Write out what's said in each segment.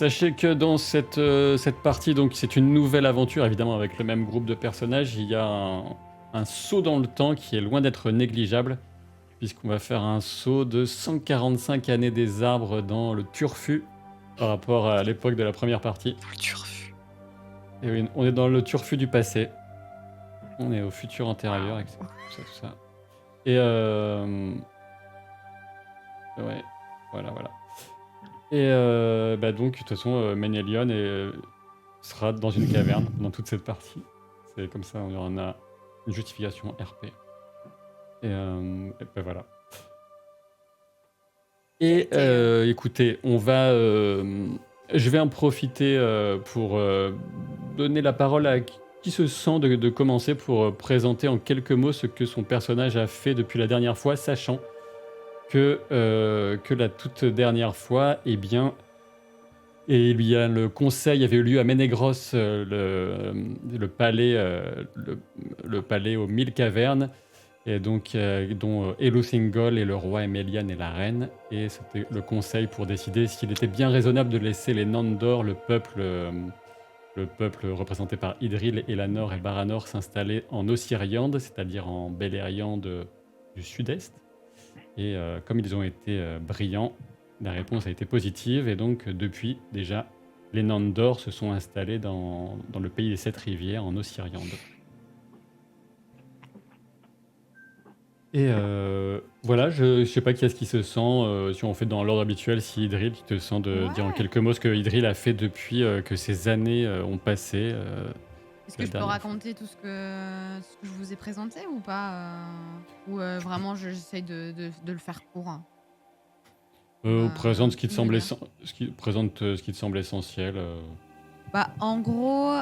Sachez que dans cette partie, donc c'est une nouvelle aventure, évidemment avec le même groupe de personnages, il y a un saut dans le temps qui est loin d'être négligeable, puisqu'on va faire un saut de 145 années des arbres dans le turfu par rapport à l'époque de la première partie. Dans le turfu. Et oui, on est dans le turfu du passé, on est au futur antérieur, etc. Waouh. Tout ça. Et ouais, voilà. Et bah donc, de toute façon, Menelion sera dans une caverne pendant toute cette partie. C'est comme ça, on en a une justification RP. Et bah voilà. Et C'était. écoutez, je vais en profiter pour donner la parole à qui se sent de commencer pour présenter en quelques mots ce que son personnage a fait depuis la dernière fois, sachant que la toute dernière fois, eh bien, et il y a le conseil avait eu lieu à Ménégros, le palais aux 1000 cavernes, et donc dont Elosingol est le roi et Méliane est la reine. Et c'était le conseil pour décider s'il était bien raisonnable de laisser les Nandor, le peuple représenté par Idril, Elanor et Baranor, s'installer en Osiriande, c'est-à-dire en Beleriand du sud-est. Et comme ils ont été brillants, la réponse a été positive. Et donc, depuis, déjà, les Nandor se sont installés dans le pays des sept rivières, en Osiriande. Et voilà, je ne sais pas qui est-ce qui se sent, si on fait dans l'ordre habituel, si Idril, tu te sens de dire en Ouais. quelques mots ce que Idril a fait depuis que ces années ont passé Est-ce que la je peux dernière fois. raconter tout ce que je vous ai présenté ou pas? Ou vraiment j'essaye de le faire court pour, Présente ce qui te mieux semble, lire? ce qui te semble essentiel. Bah, en gros,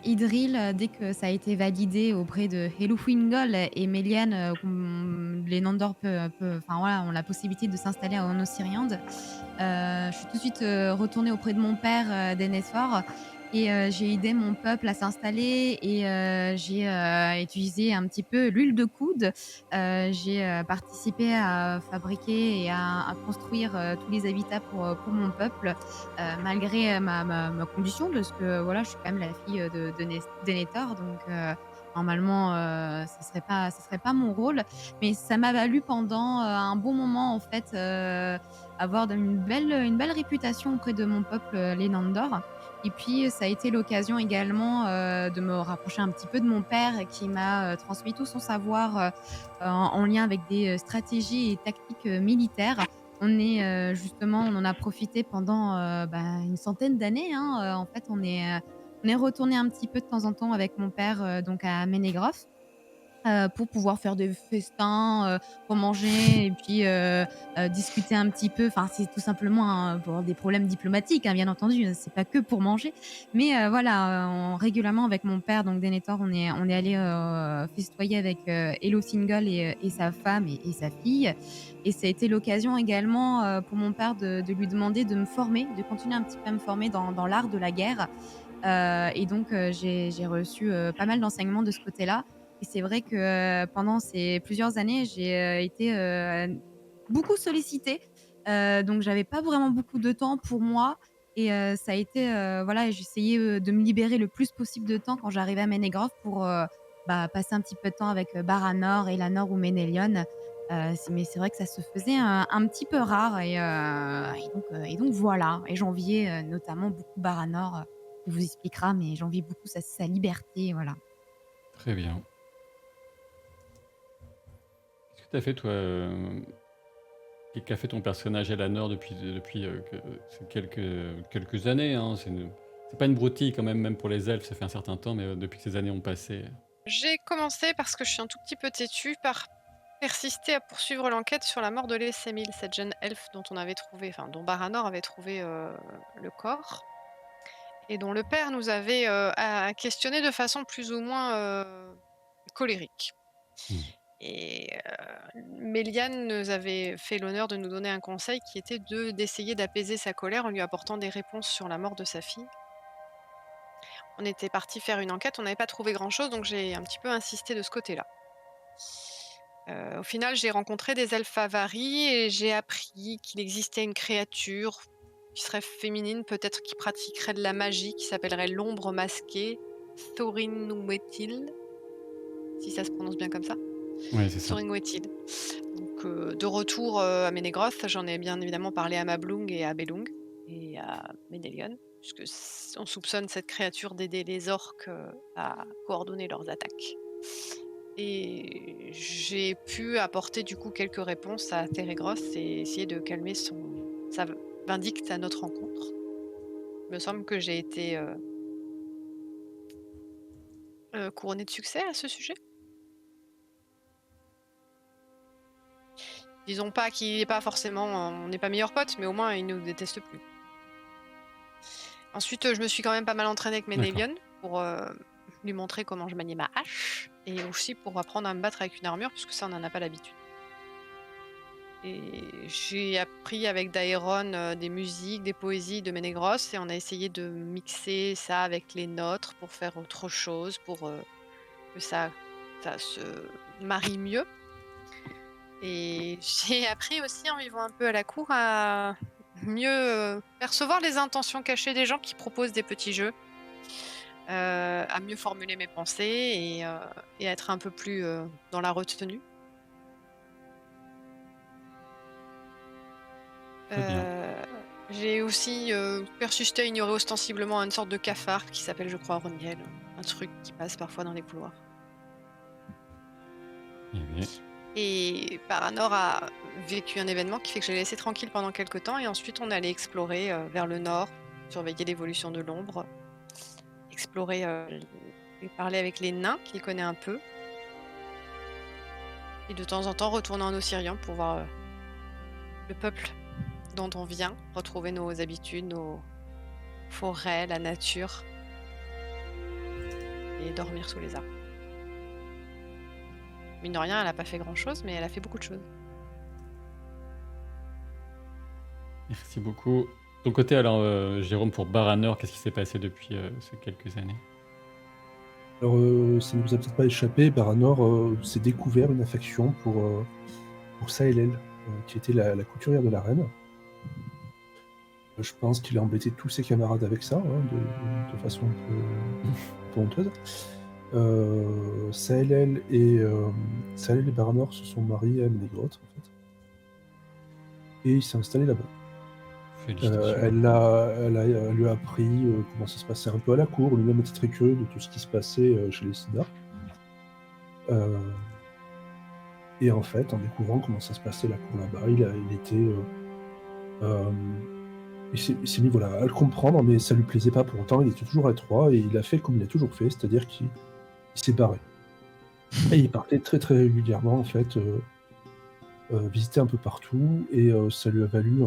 Idril, dès que ça a été validé auprès de Helufwingol et Melian, les Nandor enfin voilà, ont la possibilité de s'installer en Osiriande. Je suis tout de suite, retournée auprès de mon père, Denethor et j'ai aidé mon peuple à s'installer et j'ai, utilisé un petit peu l'huile de coude. J'ai, participé à fabriquer et à construire, tous les habitats pour mon peuple, malgré, ma condition parce que voilà, je suis quand même la fille, de Denethor donc normalement, ce serait pas mon rôle. Mais ça m'a valu pendant, un bon moment en fait, avoir une belle réputation auprès de mon peuple, les Nandor. Et puis, ça a été l'occasion également, de me rapprocher un petit peu de mon père qui m'a, transmis tout son savoir, en lien avec des, stratégies et tactiques, militaires. On en a profité pendant, une centaine d'années, hein, en fait, on est retourné un petit peu de temps en temps avec mon père, donc à Ménégrof. Pour pouvoir faire des festins, pour manger et puis, discuter un petit peu. Enfin, c'est tout simplement pour des problèmes diplomatiques, hein, bien entendu, c'est pas que pour manger. Mais, voilà, régulièrement avec mon père, donc Denethor, on est allés, festoyer avec, Elosingol et sa femme et sa fille. Et ça a été l'occasion également, pour mon père de lui demander de me former, de continuer un petit peu à me former dans l'art de la guerre. Et donc j'ai reçu, pas mal d'enseignements de ce côté-là. Et c'est vrai que, pendant ces plusieurs années, j'ai, été, beaucoup sollicitée, donc j'avais pas vraiment beaucoup de temps pour moi. Et ça a été, voilà, j'essayais, de me libérer le plus possible de temps quand j'arrivais à Ménégrof pour, passer un petit peu de temps avec, Baranor, Elanor ou Ménélion. C'est vrai que ça se faisait un petit peu rare et donc voilà. Et j'enviais, notamment beaucoup Baranor, il vous expliquera, mais j'envie beaucoup sa liberté, voilà. Très bien. Qu'est-ce que tu as fait, toi qu'a fait ton personnage Elanor depuis c'est quelques années, hein, c'est pas une broutille quand même, même pour les elfes, ça fait un certain temps, mais depuis que ces années ont passé. J'ai commencé, parce que je suis un tout petit peu têtue, par persister à poursuivre l'enquête sur la mort de Lessémil, cette jeune elfe dont Baranor avait trouvé le corps, et dont le père nous avait questionné de façon plus ou moins colérique. Hmm. Et Méliane nous avait fait l'honneur de nous donner un conseil qui était d'essayer d'apaiser sa colère en lui apportant des réponses sur la mort de sa fille. On était parti faire une enquête, on n'avait pas trouvé grand-chose, donc j'ai un petit peu insisté de ce côté-là. Au final, j'ai rencontré des elfes avaries et j'ai appris qu'il existait une créature qui serait féminine, peut-être qui pratiquerait de la magie, qui s'appellerait l'ombre masquée, Thorinwetil, si ça se prononce bien comme ça. Ouais, c'est ça. Thorinwetil. Donc, de retour à Ménégroth, j'en ai bien évidemment parlé à Mablung et à Belung et à Ménélion, puisque on soupçonne cette créature d'aider les orques à coordonner leurs attaques. Et j'ai pu apporter du coup quelques réponses à Térégroth et essayer de calmer sa vindicte à notre rencontre. Il me semble que j'ai été couronnée de succès à ce sujet. Disons pas qu'il n'est pas forcément, on n'est pas meilleurs potes, mais au moins il nous déteste plus. Ensuite, je me suis quand même pas mal entraînée avec Ménélion pour lui montrer comment je maniais ma hache et aussi pour apprendre à me battre avec une armure, puisque ça on n'en a pas l'habitude. Et j'ai appris avec Daeron des musiques, des poésies de Ménégroth et on a essayé de mixer ça avec les nôtres pour faire autre chose, pour que ça se marie mieux. Et j'ai appris aussi en vivant un peu à la cour à mieux percevoir les intentions cachées des gens qui proposent des petits jeux, à mieux formuler mes pensées et à être un peu plus dans la retenue. Très bien. J'ai aussi persisté à ignorer ostensiblement une sorte de cafard qui s'appelle, je crois, Roniel, un truc qui passe parfois dans les couloirs. Eh bien, Et Paranor a vécu un événement qui fait que je l'ai laissé tranquille pendant quelques temps et ensuite on allait explorer vers le nord, surveiller l'évolution de l'ombre, explorer et parler avec les nains qu'il connaît un peu. Et de temps en temps retourner en Ossirian pour voir le peuple dont on vient, retrouver nos habitudes, nos forêts, la nature et dormir sous les arbres. Mine de rien, elle n'a pas fait grand-chose, mais elle a fait beaucoup de choses. merci beaucoup. De ton côté, alors, Jérôme, pour Baranor, qu'est-ce qui s'est passé depuis ces quelques années? Alors, ça ne nous a peut-être pas échappé, Baranor s'est découvert une affection pour Saelel, qui était la couturière de la reine. Je pense qu'il a embêté tous ses camarades avec ça, de façon un peu honteuse. Saelel et Baranor se sont mariés à Ménégroth, en fait. Et il s'est installé là-bas. Félicitations. Elle lui a appris comment ça se passait un peu à la cour. Lui-même était très curieux de tout ce qui se passait chez les Sidar. Et en fait, en découvrant comment ça se passait la cour là-bas, il s'est mis voilà, à le comprendre, mais ça lui plaisait pas pour autant. Il était toujours étroit et il a fait comme il a toujours fait, c'est-à-dire qu'il s'est barré. Et il partait très très régulièrement en fait, visiter un peu partout, et ça lui a valu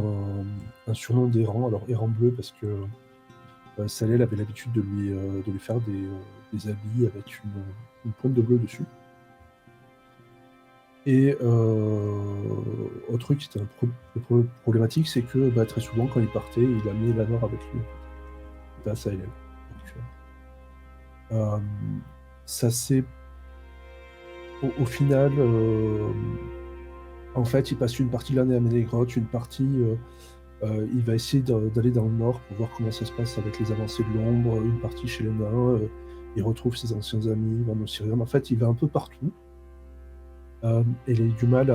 un surnom d'errant. Alors errant bleu parce que Salel avait l'habitude de lui faire des habits avec une pointe de bleu dessus. Et autre truc qui était problématique, c'est que très souvent quand il partait, il a mis Elanor avec lui, en fait. Pas Saelel. Donc, ça c'est au final, en fait, il passe une partie de l'année à Ménégroth, une partie, il va essayer d'aller dans le nord pour voir comment ça se passe avec les avancées de l'ombre, une partie chez les nains, il retrouve ses anciens amis, il va en Ossirian. En fait, il va un peu partout. Et il a du mal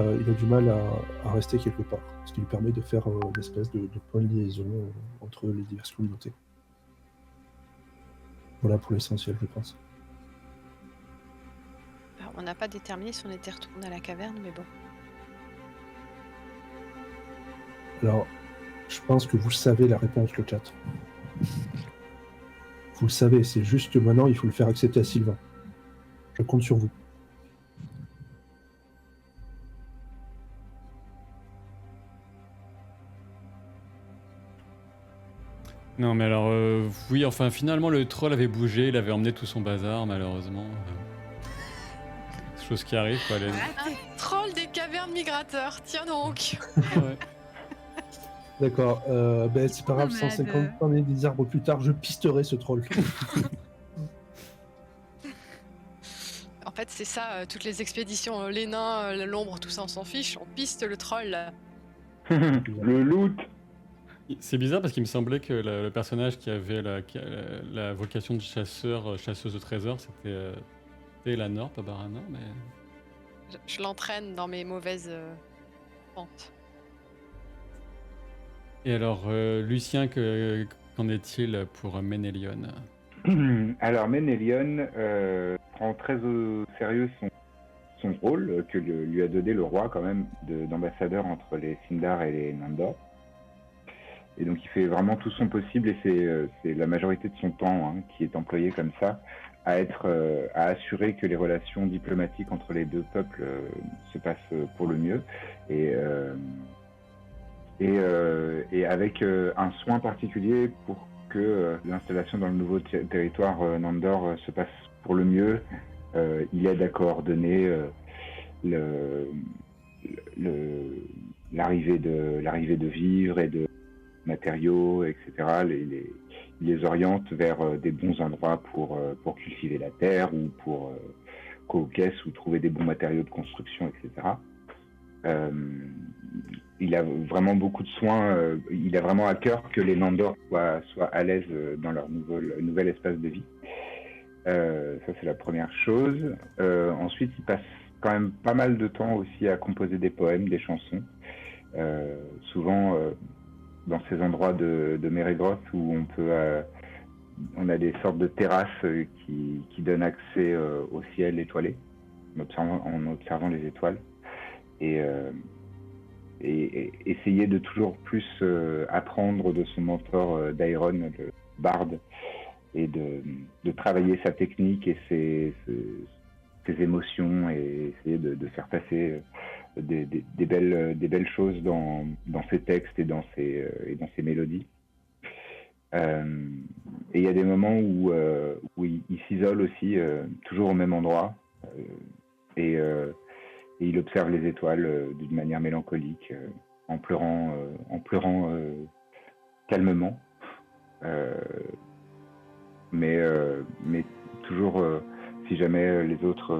à rester quelque part, ce qui lui permet de faire une espèce de point de liaison entre les diverses communautés. Voilà pour l'essentiel, je pense. Alors, on n'a pas déterminé si on était retourné à la caverne, mais bon. Alors, je pense que vous savez la réponse, le chat. Vous le savez, c'est juste que maintenant, il faut le faire accepter à Sylvain. Je compte sur vous. Non, mais alors, oui, enfin, finalement, le troll avait bougé, il avait emmené tout son bazar, malheureusement. Chose qui arrive, quoi. Un troll des cavernes migrateurs, tiens donc. Ouais. D'accord, c'est pas grave, 150 années des arbres plus tard, je pisterai ce troll. En fait, c'est ça, toutes les expéditions, les nains, l'ombre, tout ça, on s'en fiche, on piste le troll. Le loot. C'est bizarre parce qu'il me semblait que le personnage qui avait la vocation de chasseur, chasseuse de trésors, c'était Elanor, pas Baranor, mais... Je l'entraîne dans mes mauvaises pentes. Et alors, Lucien, qu'en est-il pour Ménélion? Alors Ménélion prend très au sérieux son rôle que lui a donné le roi quand même d'ambassadeur entre les Sindar et les Nandor. Et donc il fait vraiment tout son possible et c'est la majorité de son temps qui est employé comme ça à assurer que les relations diplomatiques entre les deux peuples se passent pour le mieux et avec un soin particulier pour que l'installation dans le nouveau territoire Nandor se passe pour le mieux. Il aide à coordonner l'arrivée de vivres et de matériaux, etc. Il les oriente vers des bons endroits pour cultiver la terre ou pour co-caisse ou trouver des bons matériaux de construction, etc. Il a vraiment beaucoup de soins, il a vraiment à cœur que les Nandor soient à l'aise dans leur nouvel espace de vie. Ça c'est la première chose. Ensuite, il passe quand même pas mal de temps aussi à composer des poèmes, des chansons. Souvent dans ces endroits de Mérigroth où on a des sortes de terrasses qui donnent accès au ciel étoilé en observant les étoiles et essayer de toujours plus apprendre de son mentor Daeron, le barde, et de travailler sa technique et ses émotions et essayer de faire passer des belles choses dans ses textes et dans ses mélodies. Et il y a des moments où il s'isole aussi, toujours au même endroit, et il observe les étoiles d'une manière mélancolique, en pleurant calmement. Mais toujours, si jamais les autres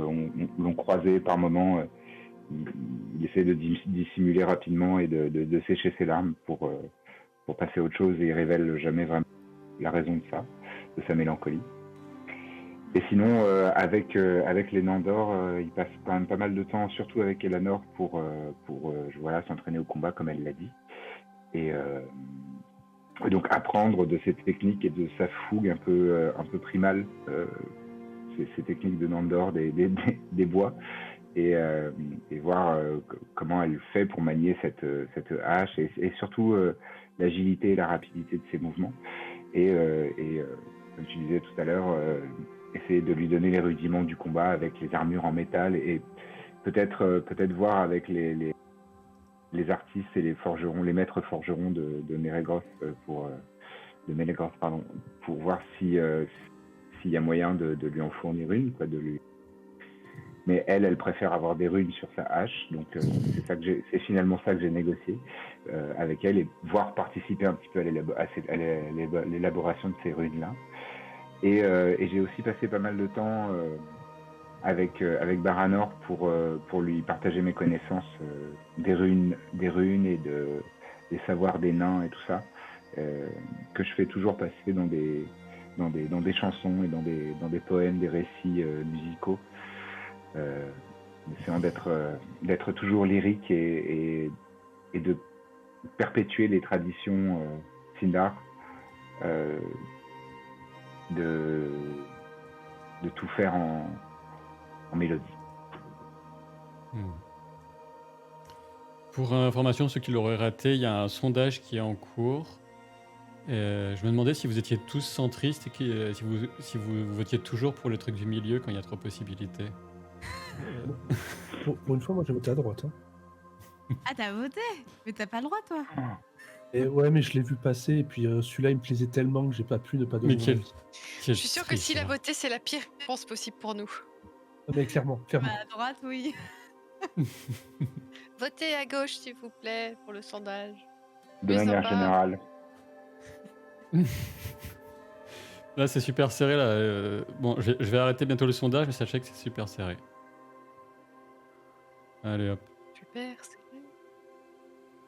l'ont croisé par moments, il essaie de dissimuler rapidement et de sécher ses larmes pour passer à autre chose, et il révèle jamais vraiment la raison de ça, de sa mélancolie. Et sinon, avec les Nandor, il passe quand même pas mal de temps, surtout avec Elanor, pour s'entraîner au combat, comme elle l'a dit. Et donc apprendre de ses techniques et de sa fougue un peu primale, ces techniques de Nandor, des bois, et voir comment elle fait pour manier cette hache, et surtout l'agilité et la rapidité de ses mouvements. Et comme tu disais tout à l'heure, essayer de lui donner les rudiments du combat avec les armures en métal, et peut-être voir avec les artistes et les forgerons, les maîtres forgerons de Mérigroth, de Ménégroth, pardon, pour voir s'il y a moyen de lui en fournir une, Mais elle préfère avoir des runes sur sa hache, donc c'est finalement ça que j'ai négocié avec elle, et voir participer un petit peu à l'élaboration de ces runes-là. Et j'ai aussi passé pas mal de temps avec Baranor pour lui partager mes connaissances des runes et des savoirs des nains et tout ça, que je fais toujours passer dans des chansons et dans des poèmes, des récits musicaux, essayant d'être toujours lyrique et de perpétuer les traditions Sindar, de tout faire en mélodie. Pour information, ceux qui l'auraient raté, il y a un sondage qui est en cours. Je me demandais si vous étiez tous centristes et si vous votiez toujours pour le truc du milieu quand il y a 3 possibilités. Pour une fois, moi j'ai voté à droite. Ah, t'as voté? Mais t'as pas le droit, toi. Et ouais, mais je l'ai vu passer, et puis celui-là il me plaisait tellement que j'ai pas pu ne pas donner Mais mon avis. Je suis sûre que s'il a voté, c'est la pire réponse possible pour nous. Mais clairement. Bah, à droite, oui. Votez à gauche, s'il vous plaît, pour le sondage. De Oui, manière sympa. générale. Là, c'est super serré. Là. Bon, je vais arrêter bientôt le sondage, mais sachez que c'est super serré. Allez hop. Super, c'est vrai.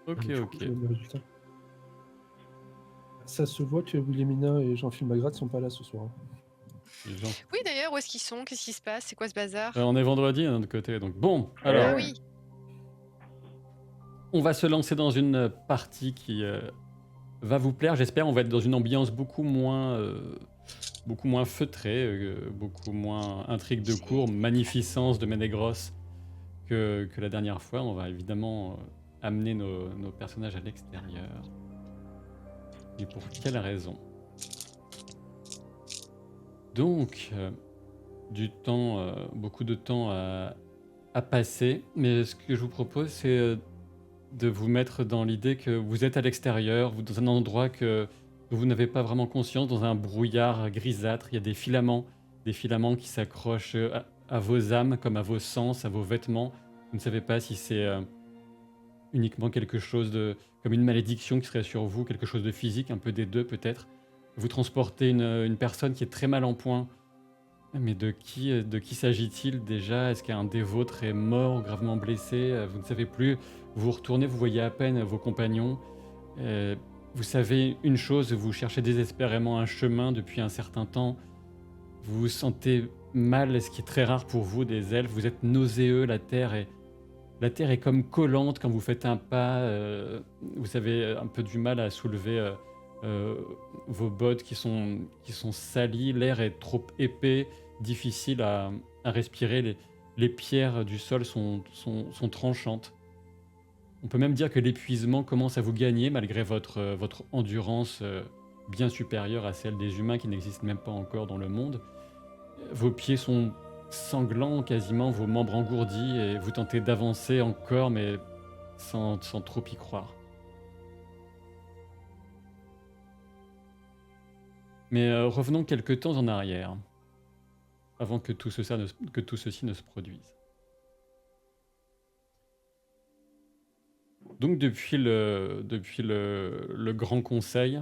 Ok, Du coup, ok. je donne le résultat. Ça se voit que Wilhelmina et Jean-Philippe Magrath sont pas là ce soir. Les gens. Oui, d'ailleurs, où est-ce qu'ils sont? Qu'est-ce qui se passe? C'est quoi ce bazar? On est vendredi d'un autre côté, donc bon. Alors, Ah Ouais. oui. on va se lancer dans une partie qui va vous plaire, j'espère. On va être dans une ambiance beaucoup moins feutrée, beaucoup moins intrigue de cour, magnificence de Ménégros que la dernière fois. On va évidemment amener nos personnages à l'extérieur. Et pour quelle raison? Donc, beaucoup de temps à passer, mais ce que je vous propose, c'est de vous mettre dans l'idée que vous êtes à l'extérieur, vous dans un endroit que vous n'avez pas vraiment conscience, dans un brouillard grisâtre. Il y a des filaments qui s'accrochent à vos âmes, comme à vos sens, à vos vêtements. Vous ne savez pas si c'est uniquement quelque chose comme une malédiction qui serait sur vous, quelque chose de physique, un peu des deux peut-être. Vous transportez une personne qui est très mal en point. Mais de qui s'agit-il déjà? Est-ce qu'un des vôtres est mort, gravement blessé? Vous ne savez plus. Vous vous retournez, vous voyez à peine vos compagnons. Vous savez une chose, vous cherchez désespérément un chemin depuis un certain temps. Vous vous sentez mal, ce qui est très rare pour vous, des elfes. Vous êtes nauséeux, la terre est comme collante quand vous faites un pas. Vous avez un peu du mal à soulever vos bottes qui sont salies. L'air est trop épais, difficile à respirer. Les pierres du sol sont tranchantes. On peut même dire que l'épuisement commence à vous gagner malgré votre endurance bien supérieure à celle des humains qui n'existent même pas encore dans le monde. Vos pieds sont sanglants quasiment, vos membres engourdis, et vous tentez d'avancer encore, mais sans trop y croire. Mais revenons quelque temps en arrière, avant que tout ceci ne se produise. Donc depuis le Grand Conseil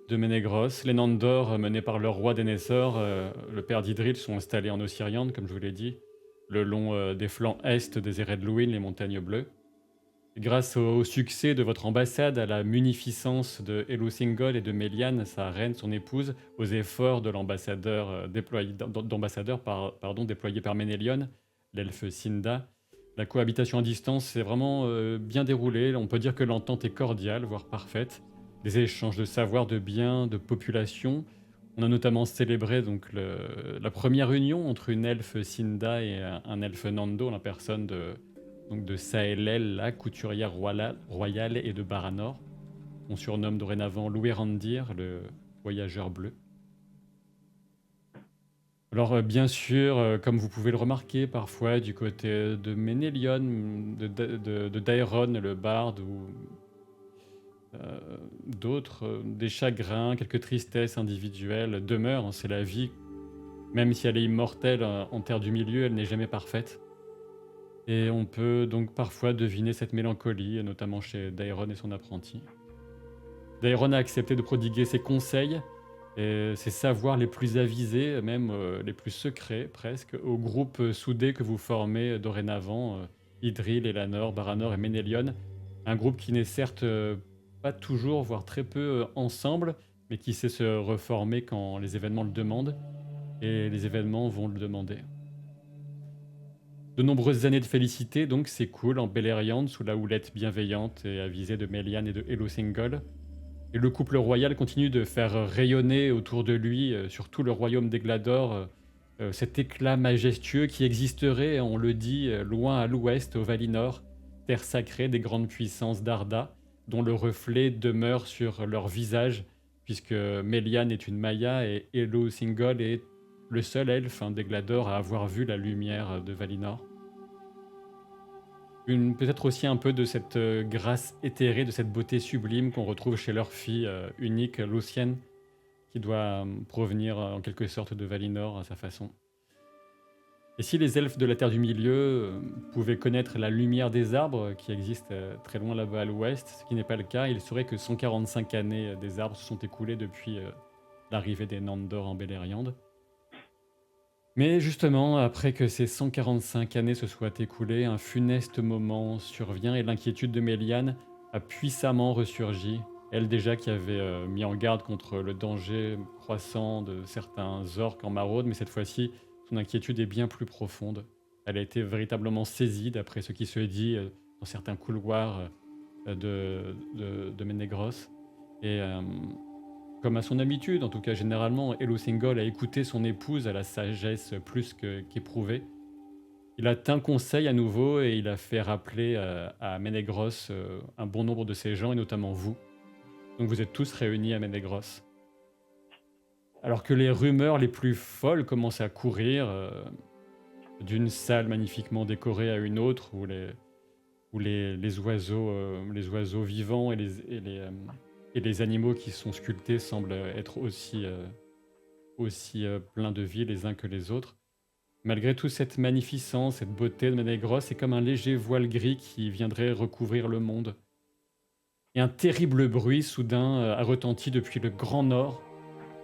de Ménégros, les Nandor, menés par leur roi Denethor, le père d'Idril, sont installés en Ossiriande, comme je vous l'ai dit, le long des flancs est des Eredluin, les montagnes bleues. Grâce au succès de votre ambassade, à la munificence de Elosingol et de Méliane, sa reine, son épouse, aux efforts de l'ambassadeur déployé par Ménélion, l'elfe Sinda, la cohabitation à distance s'est vraiment bien déroulée. On peut dire que l'entente est cordiale, voire parfaite. Des échanges de savoir, de biens, de population. On a notamment célébré donc la première union entre une elfe Sinda et un elfe Nando, la personne de Saelel, la couturière royale, et de Baranor. On surnomme dorénavant Louérandir, le voyageur bleu. Alors bien sûr, comme vous pouvez le remarquer parfois du côté de Ménélion, de Daeron, le barde, ou d'autres, des chagrins, quelques tristesses individuelles demeurent. C'est la vie, même si elle est immortelle en terre du milieu, elle n'est jamais parfaite. Et on peut donc parfois deviner cette mélancolie, notamment chez Daeron et son apprenti. Daeron a accepté de prodiguer ses conseils et ses savoirs les plus avisés, même les plus secrets presque, au groupe soudé que vous formez dorénavant, Idril, Elanor, Baranor et Ménélion. Un groupe qui n'est certes pas toujours, voire très peu ensemble, mais qui sait se reformer quand les événements le demandent, et les événements vont le demander. De nombreuses années de félicité, donc, s'écoulent en Beleriand sous la houlette bienveillante et avisée de Méliane et de Elosingol. Et le couple royal continue de faire rayonner autour de lui, sur tout le royaume des Glador, cet éclat majestueux qui existerait, on le dit, loin à l'ouest, au Valinor, terre sacrée des grandes puissances d'Arda, dont le reflet demeure sur leur visage, puisque Méliane est une Maya et Elosingol est le seul elfe des Glador à avoir vu la lumière de Valinor. Peut-être aussi un peu de cette grâce éthérée, de cette beauté sublime qu'on retrouve chez leur fille unique, Lucienne, qui doit provenir en quelque sorte de Valinor à sa façon. Et si les elfes de la Terre du Milieu pouvaient connaître la lumière des arbres qui existent très loin là-bas à l'ouest, ce qui n'est pas le cas, il serait que 145 années des arbres se sont écoulées depuis l'arrivée des Nandor en Beleriand. Mais justement, après que ces 145 années se soient écoulées, un funeste moment survient et l'inquiétude de Méliane a puissamment ressurgi. Elle déjà qui avait mis en garde contre le danger croissant de certains orques en maraude, mais cette fois-ci, son inquiétude est bien plus profonde. Elle a été véritablement saisie, d'après ce qui se dit dans certains couloirs de Ménégros. Et comme à son habitude, en tout cas généralement, Elosingol a écouté son épouse à la sagesse plus qu'éprouvée. Il a tint conseil à nouveau et il a fait rappeler à Ménégros un bon nombre de ses gens, et notamment vous. Donc vous êtes tous réunis à Ménégros. Alors que les rumeurs les plus folles commencent à courir, d'une salle magnifiquement décorée à une autre, où les oiseaux vivants et les animaux qui sont sculptés semblent être aussi pleins de vie les uns que les autres. Malgré toute cette magnificence, cette beauté de Ménégros, c'est comme un léger voile gris qui viendrait recouvrir le monde. Et un terrible bruit soudain a retenti depuis le grand nord.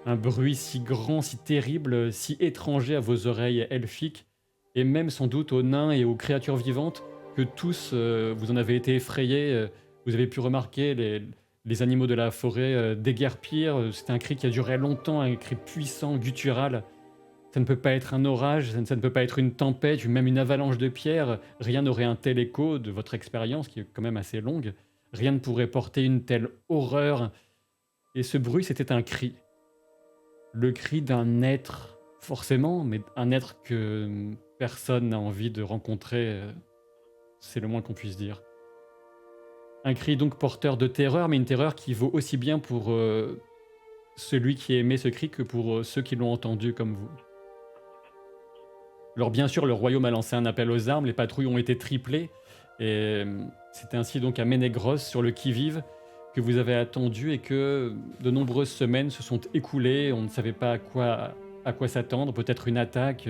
Un bruit si grand, si terrible, si étranger à vos oreilles elfiques, et même sans doute aux nains et aux créatures vivantes, que tous, vous en avez été effrayés. Vous avez pu remarquer les animaux de la forêt déguerpir. C'était un cri qui a duré longtemps, un cri puissant, guttural. Ça ne peut pas être un orage, ça ne peut pas être une tempête, ou même une avalanche de pierres. Rien n'aurait un tel écho de votre expérience, qui est quand même assez longue. Rien ne pourrait porter une telle horreur. Et ce bruit, c'était un cri. Le cri d'un être, forcément, mais un être que personne n'a envie de rencontrer, c'est le moins qu'on puisse dire. Un cri donc porteur de terreur, mais une terreur qui vaut aussi bien pour celui qui aimait ce cri que pour ceux qui l'ont entendu comme vous. Alors bien sûr, le royaume a lancé un appel aux armes, les patrouilles ont été triplées, et c'est ainsi donc à Ménégros, sur le qui-vive, que vous avez attendu, et que de nombreuses semaines se sont écoulées. On ne savait pas à quoi s'attendre, peut-être une attaque,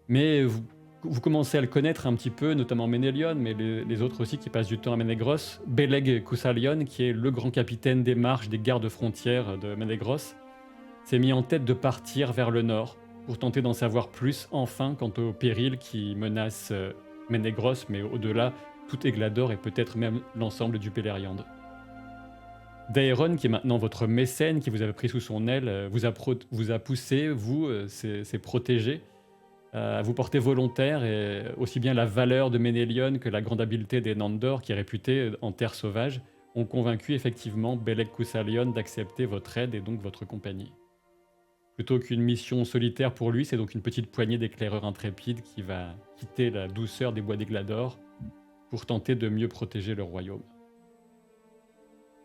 mais vous commencez à le connaître un petit peu, notamment Ménélion, mais les autres aussi qui passent du temps à Ménégros. Beleg Koussalion, qui est le grand capitaine des marches des gardes frontières de Ménégros, s'est mis en tête de partir vers le nord, pour tenter d'en savoir plus enfin quant au péril qui menace Ménégros, mais au-delà, tout Eglador et peut-être même l'ensemble du Beleriand. Daeron, qui est maintenant votre mécène, qui vous avait pris sous son aile, vous a poussé, ses protégés, à vous porter volontaire, et aussi bien la valeur de Ménélion que la grande habileté des Nandor, qui est réputée en terre sauvage, ont convaincu effectivement Beleg Koussalion d'accepter votre aide et donc votre compagnie. Plutôt qu'une mission solitaire pour lui, c'est donc une petite poignée d'éclaireurs intrépides qui va quitter la douceur des bois d'Eglador pour tenter de mieux protéger le royaume.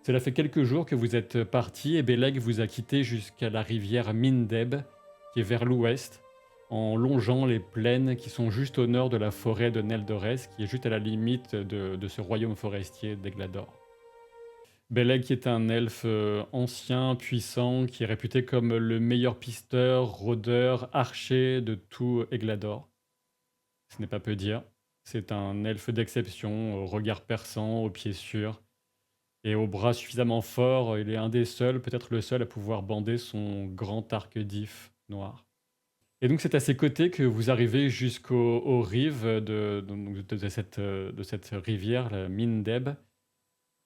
Cela fait quelques jours que vous êtes partis, et Beleg vous a quitté jusqu'à la rivière Mindeb, qui est vers l'ouest, en longeant les plaines qui sont juste au nord de la forêt de Neldores, qui est juste à la limite de ce royaume forestier d'Eglador. Beleg, qui est un elfe ancien, puissant, qui est réputé comme le meilleur pisteur, rôdeur, archer de tout Eglador. Ce n'est pas peu dire. C'est un elfe d'exception, au regard perçant, aux pieds sûrs, et aux bras suffisamment forts. Il est un des seuls, peut-être le seul, à pouvoir bander son grand arc d'if noir. Et donc c'est à ses côtés que vous arrivez aux rives de cette rivière, la Mindeb.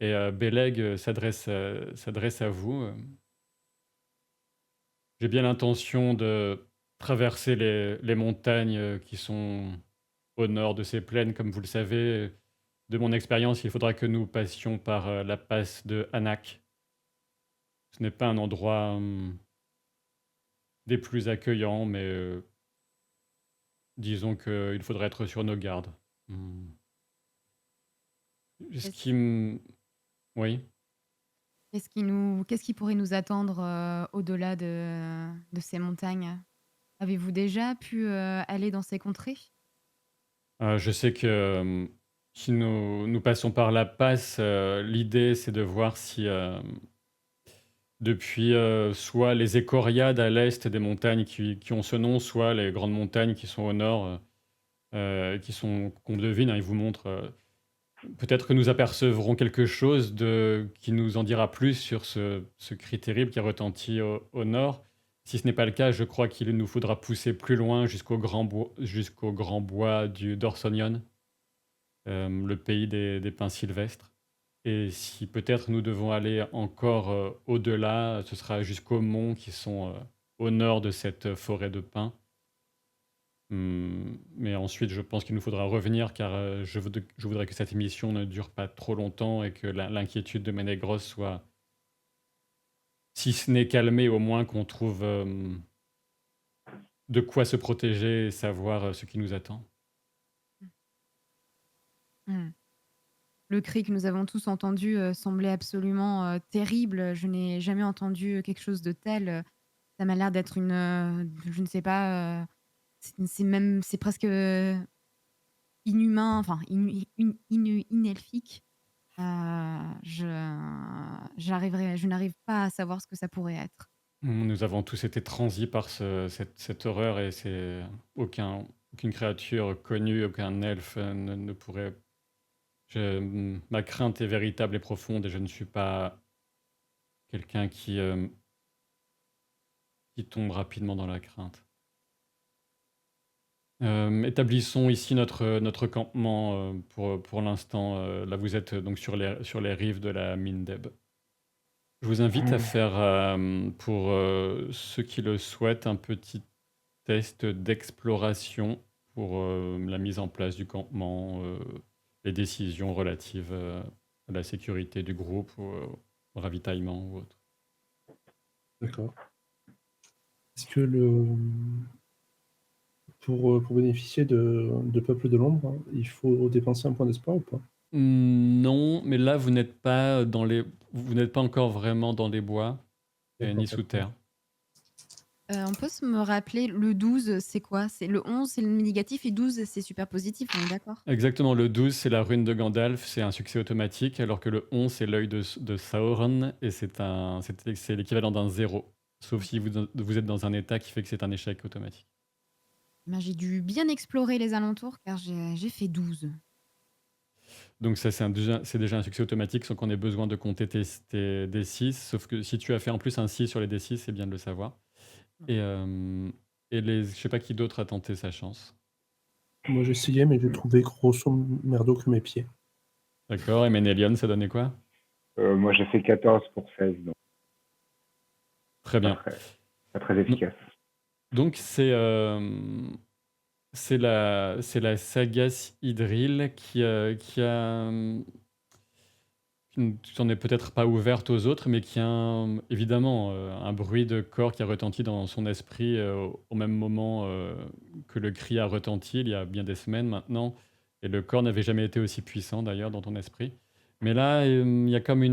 Et Beleg s'adresse à vous. J'ai bien l'intention de traverser les montagnes qui sont au nord de ces plaines, comme vous le savez. De mon expérience, il faudra que nous passions par la passe de Anak. Ce n'est pas un endroit des plus accueillants, mais disons qu'il faudrait être sur nos gardes. Ce qui Oui. Qu'est-ce qui pourrait nous attendre au-delà de ces montagnes? Avez-vous déjà pu aller dans ces contrées? Je sais que si nous passons par la passe, l'idée c'est de voir si depuis soit les Écoriades à l'est des montagnes qui ont ce nom, soit les grandes montagnes qui sont au nord, qu'on devine, hein, ils vous montrent. Peut-être que nous apercevrons quelque chose qui nous en dira plus sur ce cri terrible qui retentit au nord. Si ce n'est pas le cas, je crois qu'il nous faudra pousser plus loin jusqu'au grand bois du Dorsonion. le pays des pins sylvestres. Et si peut-être nous devons aller encore au-delà, ce sera jusqu'aux monts qui sont au nord de cette forêt de pins. Mais ensuite, je pense qu'il nous faudra revenir car je voudrais que cette mission ne dure pas trop longtemps et que l'inquiétude de Ménégros soit, si ce n'est calmée, au moins qu'on trouve de quoi se protéger et savoir ce qui nous attend. Mmh. Le cri que nous avons tous entendu semblait absolument terrible. Je n'ai jamais entendu quelque chose de tel. Ça m'a l'air d'être je ne sais pas, c'est presque inhumain, enfin inelfique. Je n'arrive pas à savoir ce que ça pourrait être. Nous avons tous été transis par cette horreur et aucune créature connue, aucun elfe ne pourrait. Ma crainte est véritable et profonde et je ne suis pas quelqu'un qui tombe rapidement dans la crainte. Établissons ici notre campement pour l'instant. Là, vous êtes donc sur les rives de la mine d'Eb. Je vous invite à faire, pour ceux qui le souhaitent, un petit test d'exploration pour la mise en place du campement, les décisions relatives à la sécurité du groupe ou au ravitaillement ou autre. D'accord. Est-ce que pour bénéficier de Peuple de l'Ombre, hein, il faut dépenser un point d'espoir ou pas? Non, mais là, vous n'êtes pas encore vraiment dans les bois, ni sous terre. On peut me rappeler, le 12, c'est quoi? C'est le 11, c'est le négatif et 12, c'est super positif, on est d'accord? Exactement, le 12, c'est la rune de Gandalf, c'est un succès automatique, alors que le 11, c'est l'œil de Sauron, et c'est l'équivalent d'un 0. Sauf si vous êtes dans un état qui fait que c'est un échec automatique. Ben, j'ai dû bien explorer les alentours car j'ai fait 12. Donc ça, c'est déjà un succès automatique, sans qu'on ait besoin de compter tes D6, sauf que si tu as fait en plus un 6 sur les D6, c'est bien de le savoir. Et je sais pas qui d'autre a tenté sa chance. Moi j'ai essayé, mais j'ai trouvé grosso merdo que mes pieds. D'accord, et Ménélion, ça donnait quoi? Moi, j'ai fait 14 pour 16, donc Très bien. pas très efficace. Donc c'est la sagace Idril qui ne s'en est peut-être pas ouverte aux autres, mais qui a évidemment un bruit de corps qui a retenti dans son esprit au même moment que le cri a retenti, il y a bien des semaines maintenant. Et le corps n'avait jamais été aussi puissant d'ailleurs dans ton esprit. Mais là, il y a comme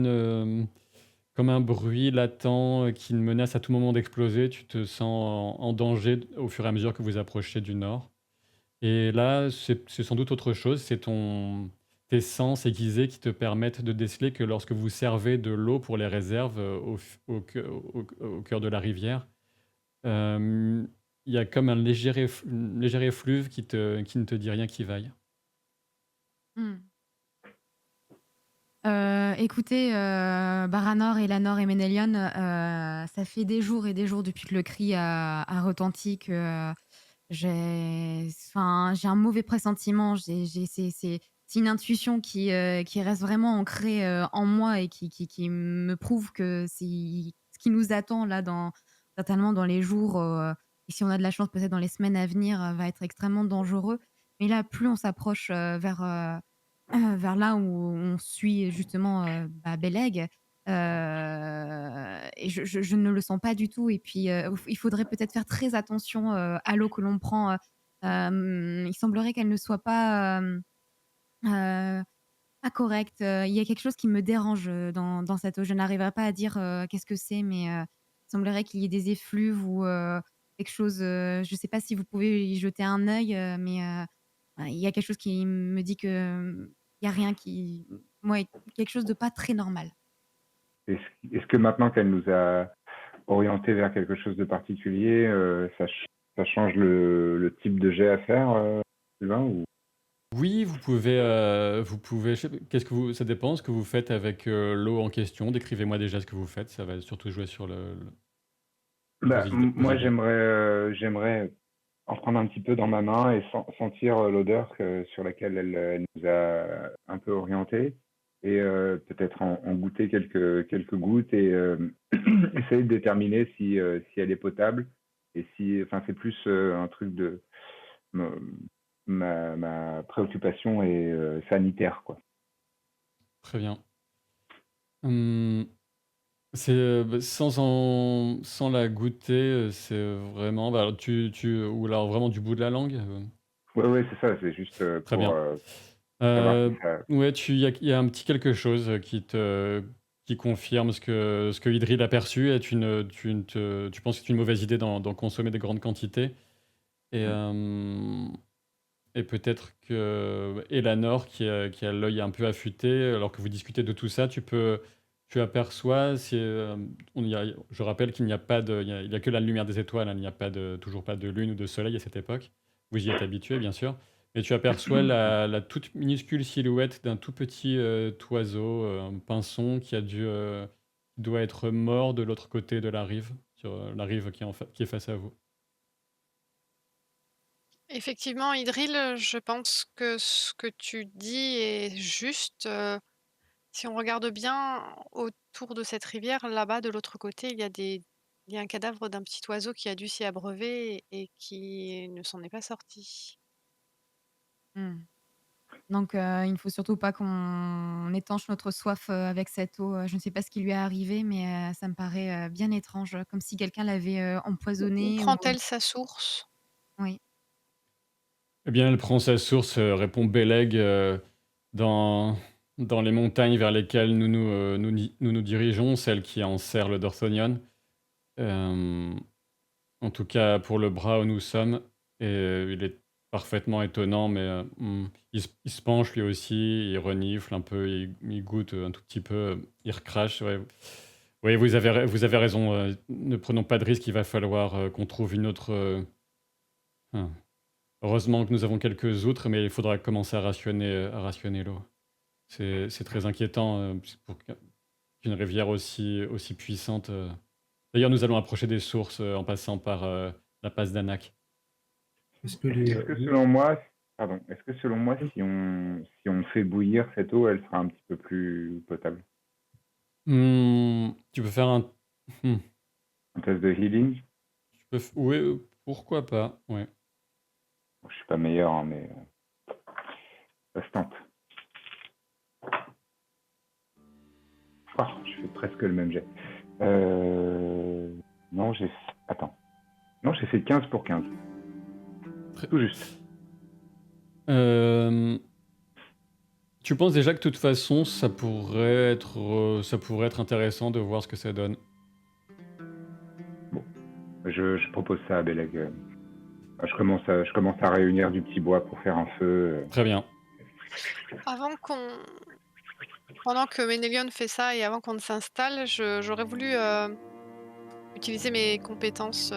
un bruit latent qui menace à tout moment d'exploser. Tu te sens en danger au fur et à mesure que vous approchez du nord. Et là, c'est sans doute autre chose. C'est tes sens aiguisés qui te permettent de déceler que lorsque vous servez de l'eau pour les réserves au cœur de la rivière, il y a comme un léger effluve qui ne te dit rien qui vaille. Écoutez, Baranor, Elanor et Ménélion, ça fait des jours et des jours depuis que le cri a retenti que j'ai un mauvais pressentiment. C'est une intuition qui reste vraiment ancrée en moi et qui me prouve que ce qui nous attend là, certainement dans les jours et si on a de la chance, peut-être dans les semaines à venir, va être extrêmement dangereux. Mais là, plus on s'approche vers là où on suit justement Beleg. Et je ne le sens pas du tout. Et puis, il faudrait peut-être faire très attention à l'eau que l'on prend. Il semblerait qu'elle ne soit pas correcte. Il y a quelque chose qui me dérange dans cette eau. Je n'arriverai pas à dire qu'est-ce que c'est, mais il semblerait qu'il y ait des effluves ou quelque chose. Je ne sais pas si vous pouvez y jeter un œil, mais il y a quelque chose qui me dit que il n'y a rien qui. Ouais, quelque chose de pas très normal. Est-ce que maintenant qu'elle nous a orienté vers quelque chose de particulier, ça change le type de jet à faire, Sylvain, ou... Oui, vous pouvez. Ça dépend ce que vous faites avec l'eau en question. Décrivez-moi déjà ce que vous faites. Ça va surtout jouer sur Moi, vos idées. j'aimerais en prendre un petit peu dans ma main et sentir l'odeur sur laquelle elle nous a un peu orientés. Et peut-être en goûter quelques gouttes et essayer de déterminer si elle est potable. Et enfin, c'est plus un truc de ma préoccupation est sanitaire, quoi. Très bien. Hum, sans la goûter, c'est vraiment. Bah, alors ou alors vraiment du bout de la langue. Ouais, c'est ça, c'est juste Très pour bien. savoir Euh, si ça. ouais, il y a un petit quelque chose qui confirme ce que Idril a perçu et tu penses que c'est une mauvaise idée d'en consommer de grandes quantités. Et, Mm. et peut-être que Elanor, qui a l'œil un peu affûté, alors que vous discutez de tout ça, tu aperçois, je rappelle qu'il n'y a pas il y a que la lumière des étoiles, hein, il n'y a toujours pas de lune ou de soleil à cette époque. Vous y êtes habitué, bien sûr. Mais tu aperçois la toute minuscule silhouette d'un tout petit oiseau, un pinson qui doit être mort de l'autre côté de la rive, sur la rive qui est face à vous. Effectivement, Idril, je pense que ce que tu dis est juste. Si on regarde bien autour de cette rivière, là-bas, de l'autre côté, il y a un cadavre d'un petit oiseau qui a dû s'y abreuver et qui ne s'en est pas sorti. Mmh. Donc il ne faut surtout pas qu'on étanche notre soif, avec cette eau, je ne sais pas ce qui lui est arrivé, mais ça me paraît, bien étrange, comme si quelqu'un l'avait, Où empoisonné ou prend-elle sa source? oui. Eh bien, elle prend sa source, répond Beleg, dans, dans les montagnes vers lesquelles nous dirigeons, celles qui enserrent le Dorthonion. Euh, En tout cas, pour le bras où nous sommes. Et il est parfaitement étonnant, mais il se penche lui aussi, il renifle un peu, il goûte un tout petit peu, il recrache. Ouais. Oui, vous avez raison. Ne prenons pas de risque, il va falloir qu'on trouve une autre. Hein. Heureusement que nous avons quelques outres, mais il faudra commencer à rationner l'eau. C'est très inquiétant pour qu'une rivière aussi puissante. D'ailleurs, nous allons approcher des sources en passant par la passe d'Anak. Est-ce que Est-ce que selon moi, pardon, est-ce que selon moi, si on fait bouillir cette eau, elle sera un petit peu plus potable? Tu peux faire un. Hmm. Un test de healing? Oui, pourquoi pas. Ouais. Je suis pas meilleur, hein, mais ça se tente. Je fais presque le même jet. Non, Attends. Non, j'ai fait 15 pour 15. Tout juste. Tu penses déjà que de toute façon, ça pourrait être intéressant de voir ce que ça donne. Bon. Je propose ça à Beleg. Je commence à réunir du petit bois pour faire un feu. Très bien. Pendant que Ménélion fait ça et avant qu'on ne s'installe, j'aurais voulu utiliser mes compétences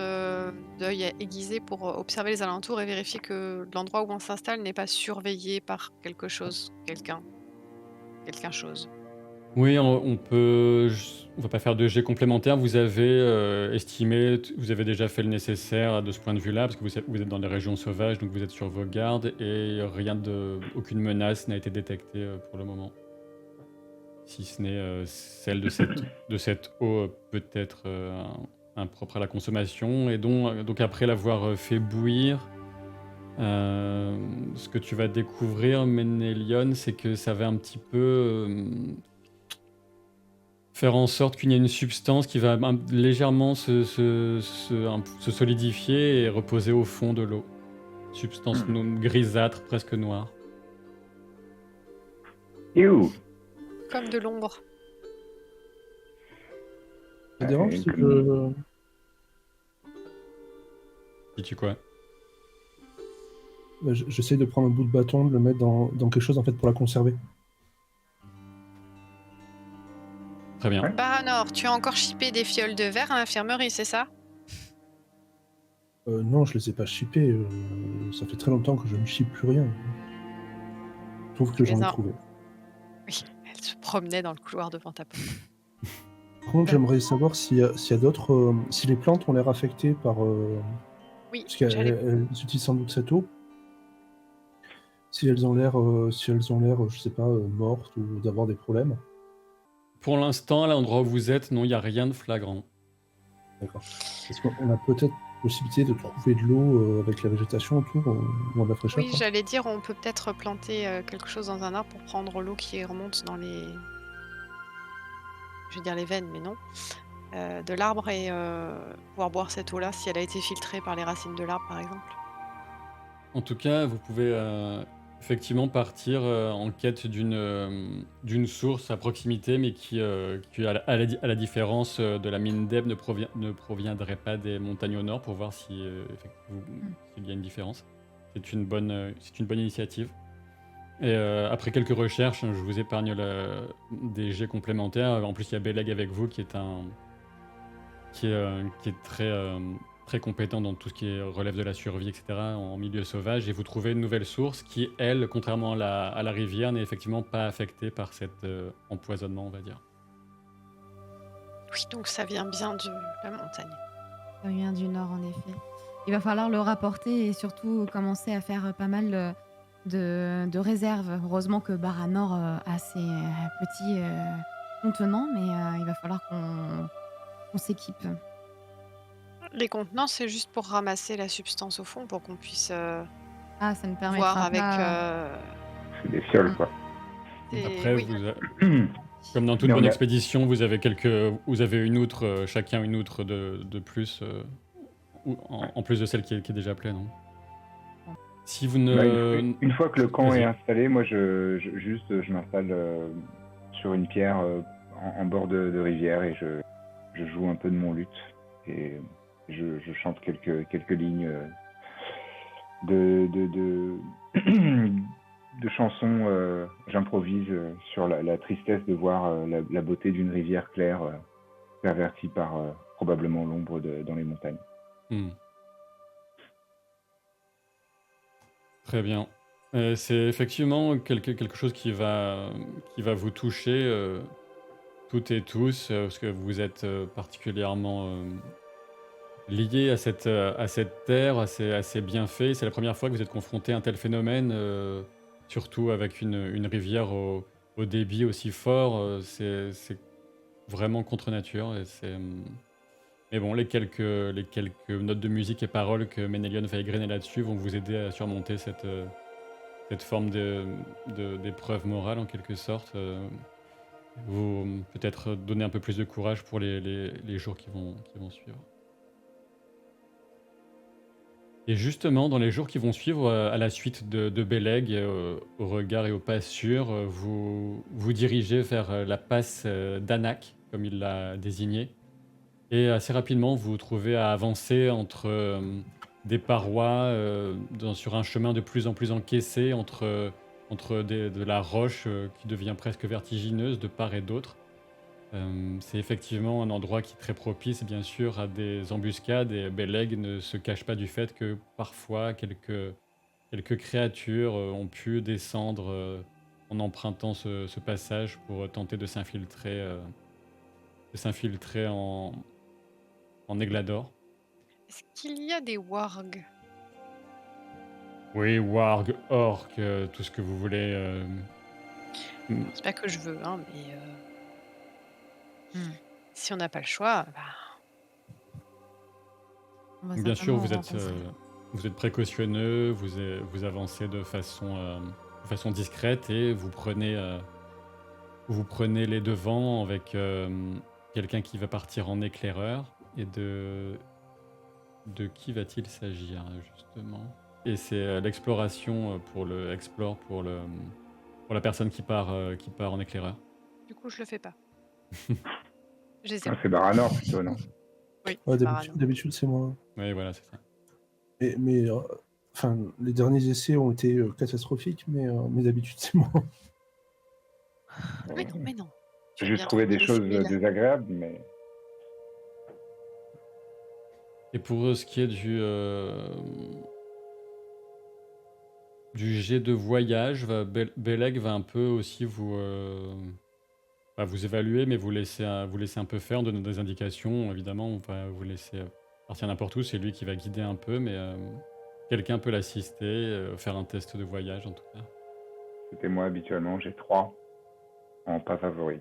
d'œil aiguisé pour observer les alentours et vérifier que l'endroit où on s'installe n'est pas surveillé par quelque chose, quelqu'un chose. Oui, on va pas faire de jet complémentaire. Vous avez estimé, vous avez déjà fait le nécessaire de ce point de vue-là, parce que vous êtes dans les régions sauvages, donc vous êtes sur vos gardes, et aucune menace n'a été détectée pour le moment. Si ce n'est celle de cette eau peut-être impropre à la consommation. Et donc après l'avoir fait bouillir, ce que tu vas découvrir, Ménélion, c'est que ça va un petit peu faire en sorte qu'il y ait une substance qui va légèrement se solidifier et reposer au fond de l'eau. Substance grisâtre, presque noire. Youhou! Comme de l'ombre. Ça dérange si Dis-tu quoi? j'essaie de prendre un bout de bâton, de le mettre dans quelque chose en fait pour la conserver. Très bien. Ouais. Baranor, tu as encore shippé des fioles de verre à l'infirmerie, c'est ça? Non, je les ai pas shippés. Ça fait très longtemps que je ne shippe plus rien. Je trouve que j'en ai trouvé. Oui, elle se promenait dans le couloir devant ta porte. Par contre, j'aimerais savoir s'il y a d'autres. Si les plantes ont l'air affectées par Oui, Parce qu'elles j'allais. elles utilisent sans doute cette eau. Si elles ont l'air, je sais pas, mortes ou d'avoir des problèmes. Pour l'instant, à l'endroit où vous êtes, non, il n'y a rien de flagrant. D'accord. Est-ce qu'on a peut-être possibilité de trouver de l'eau avec la végétation autour ou de la fraîcheur, Oui, quoi? j'allais dire, on peut peut-être planter quelque chose dans un arbre pour prendre l'eau qui remonte dans les, je vais dire les veines, mais non, de l'arbre et pouvoir boire cette eau-là si elle a été filtrée par les racines de l'arbre, par exemple. En tout cas, vous pouvez effectivement partir en quête d'une source à proximité, mais qui à la différence de la mine d'Eb, ne proviendrait pas des montagnes au nord pour voir si, s'il y a une différence. C'est une bonne initiative. Et après quelques recherches, je vous épargne des jets complémentaires. En plus, il y a Beleg avec vous qui est très compétent dans tout ce qui relève de la survie, etc., en milieu sauvage, et vous trouvez une nouvelle source qui, elle, contrairement à la rivière, n'est effectivement pas affectée par cet empoisonnement, on va dire. Oui, donc ça vient bien de la montagne. Ça vient du nord, en effet. Il va falloir le rapporter et surtout commencer à faire pas mal de réserves. Heureusement que Baranor a ses petits contenants, mais il va falloir qu'on s'équipe. Les contenants, c'est juste pour ramasser la substance au fond pour qu'on puisse Ah, ça ne voir permettra avec. pas. C'est des fioles, quoi. Après, Oui, comme dans toute Mais on bonne a- expédition, vous avez une outre, chacun une outre de plus, en plus de celle qui est déjà pleine. Non. Si vous Bah, ne... une fois que le camp Vas-y. est installé, moi, je m'installe sur une pierre en bord de rivière et je joue un peu de mon luth et je chante quelques lignes de de chansons. J'improvise sur la tristesse de voir la beauté d'une rivière claire pervertie par probablement l'ombre dans les montagnes. Très bien. C'est effectivement quelque chose qui va vous toucher toutes et tous, parce que vous êtes particulièrement liés à cette terre, à ces bienfaits. C'est la première fois que vous êtes confronté à un tel phénomène, surtout avec une rivière au débit aussi fort. C'est vraiment contre nature. Mais bon, les quelques notes de musique et paroles que Ménélion va égrener là-dessus vont vous aider à surmonter cette forme d'épreuve morale en quelque sorte. Vous peut-être donner un peu plus de courage pour les jours qui vont suivre. Et justement, dans les jours qui vont suivre, à la suite de Beleg, au regard et au pas sûr, vous vous dirigez vers la passe d'Anak, comme il l'a désigné. Et assez rapidement, vous vous trouvez à avancer entre des parois, sur un chemin de plus en plus encaissé, entre de la roche qui devient presque vertigineuse de part et d'autre. C'est effectivement un endroit qui est très propice, bien sûr, à des embuscades, et Beleg ne se cache pas du fait que parfois quelques créatures ont pu descendre en empruntant ce passage pour tenter de s'infiltrer en Églador. est-ce qu'il y a des wargs? Oui, warg, orc, tout ce que vous voulez. C'est pas que je veux, hein, mais Hmm. si on n'a pas le choix, bah, On va Bien sûr, certainement en rencontrer. vous êtes précautionneux, vous avancez de façon discrète et vous prenez les devants avec quelqu'un qui va partir en éclaireur. Et de qui va-t-il s'agir, justement? Et c'est l'exploration pour la personne qui part en éclaireur. du coup, je le fais pas. Je les ai. Ah, c'est Baranor plutôt, non? Oui, Ouais, c'est Baranor. d'habitude, c'est moi. Oui, voilà, c'est ça. Mais enfin, les derniers essais ont été catastrophiques, mais d'habitude, c'est moi. Mais non, mais non. Tu J'ai as juste bien trouvé des les choses civils. désagréables, mais Et pour ce qui est du jet de voyage, Beleg va un peu aussi vous évaluer, mais vous laisser un peu faire, donner des indications. Évidemment, on va vous laisser partir n'importe où, c'est lui qui va guider un peu, mais quelqu'un peut l'assister, faire un test de voyage en tout cas. C'était moi habituellement, j'ai 3 en pas favori.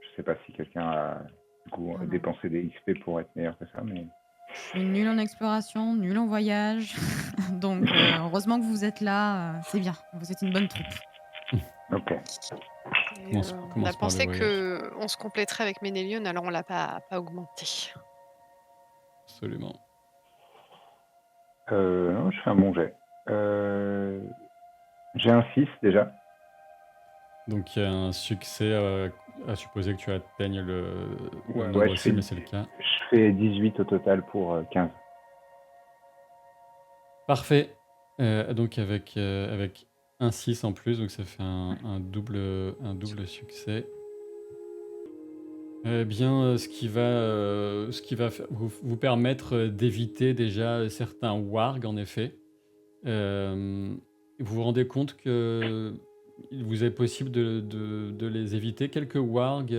Je sais pas si quelqu'un a du coup Ah non. dépensé des XP pour être meilleur que ça, mais Je suis nulle en exploration, nulle en voyage. Donc, heureusement que vous êtes là. C'est bien. Vous êtes une bonne troupe. ok. Et, Commence, on a commence par le pensé voyage. qu'on se compléterait avec Ménélion, alors on l'a pas augmenté. Absolument. Non, je fais un bon jet. J'ai un 6 déjà. Donc il y a un succès à supposer que tu atteignes le Ouais, nombre je cible, fais, mais c'est le cas. je fais 18 au total pour 15. Parfait. Donc avec un 6 en plus, donc ça fait un double succès. Eh bien, ce qui va vous permettre d'éviter déjà certains wargs, en effet. Vous vous rendez compte que il vous est possible de les éviter. Quelques wargs,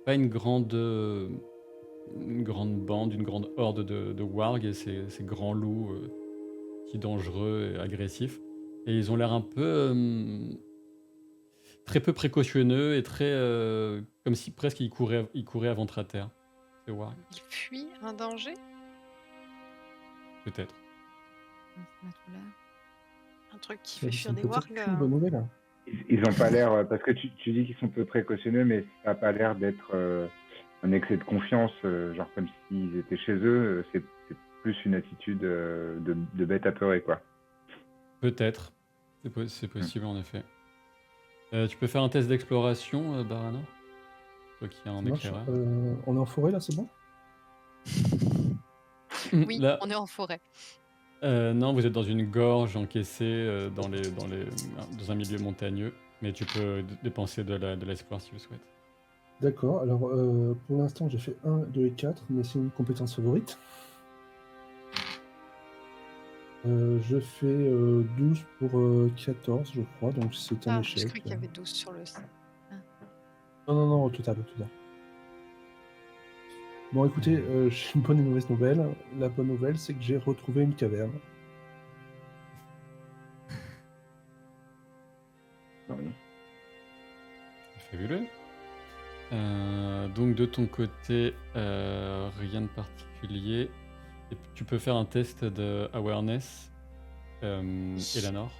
pas une grande bande, une grande horde de wargs et ces grands loups qui dangereux et agressifs. Et ils ont l'air un peu très peu précautionneux et très comme si presque ils couraient à ventre à terre. Ces wargs, Il fuit un danger. peut-être. Ça se met tout là. Un truc qui Ça, fait c'est fuir des peut-être wargs. qu'une bonne nouvelle. Hein. Ils ont pas l'air, parce que tu dis qu'ils sont peu précautionneux, mais ça n'a pas l'air d'être un excès de confiance, genre comme s'ils étaient chez eux. C'est plus une attitude de bête apeurée, quoi. Peut-être. C'est possible en effet. Tu peux faire un test d'exploration, Barana? Toi qui as un Ça marche. éclaireur. On est en forêt là, c'est bon? Oui, Là, on est en forêt. non, vous êtes dans une gorge encaissée dans un milieu montagneux, mais tu peux dépenser de l'espoir si tu le souhaites. D'accord, alors pour l'instant j'ai fait 1, 2 et 4, mais c'est une compétence favorite. Je fais 12 pour 14, je crois, donc c'est un Ah, je échec. crois qu'il y avait 12 sur le site. Non, au total, Bon, écoutez, j'ai une bonne et une mauvaise nouvelle. La bonne nouvelle, c'est que j'ai retrouvé une caverne. Oui. Fabuleux. Donc de ton côté, rien de particulier. Et tu peux faire un test de awareness, Eleanor.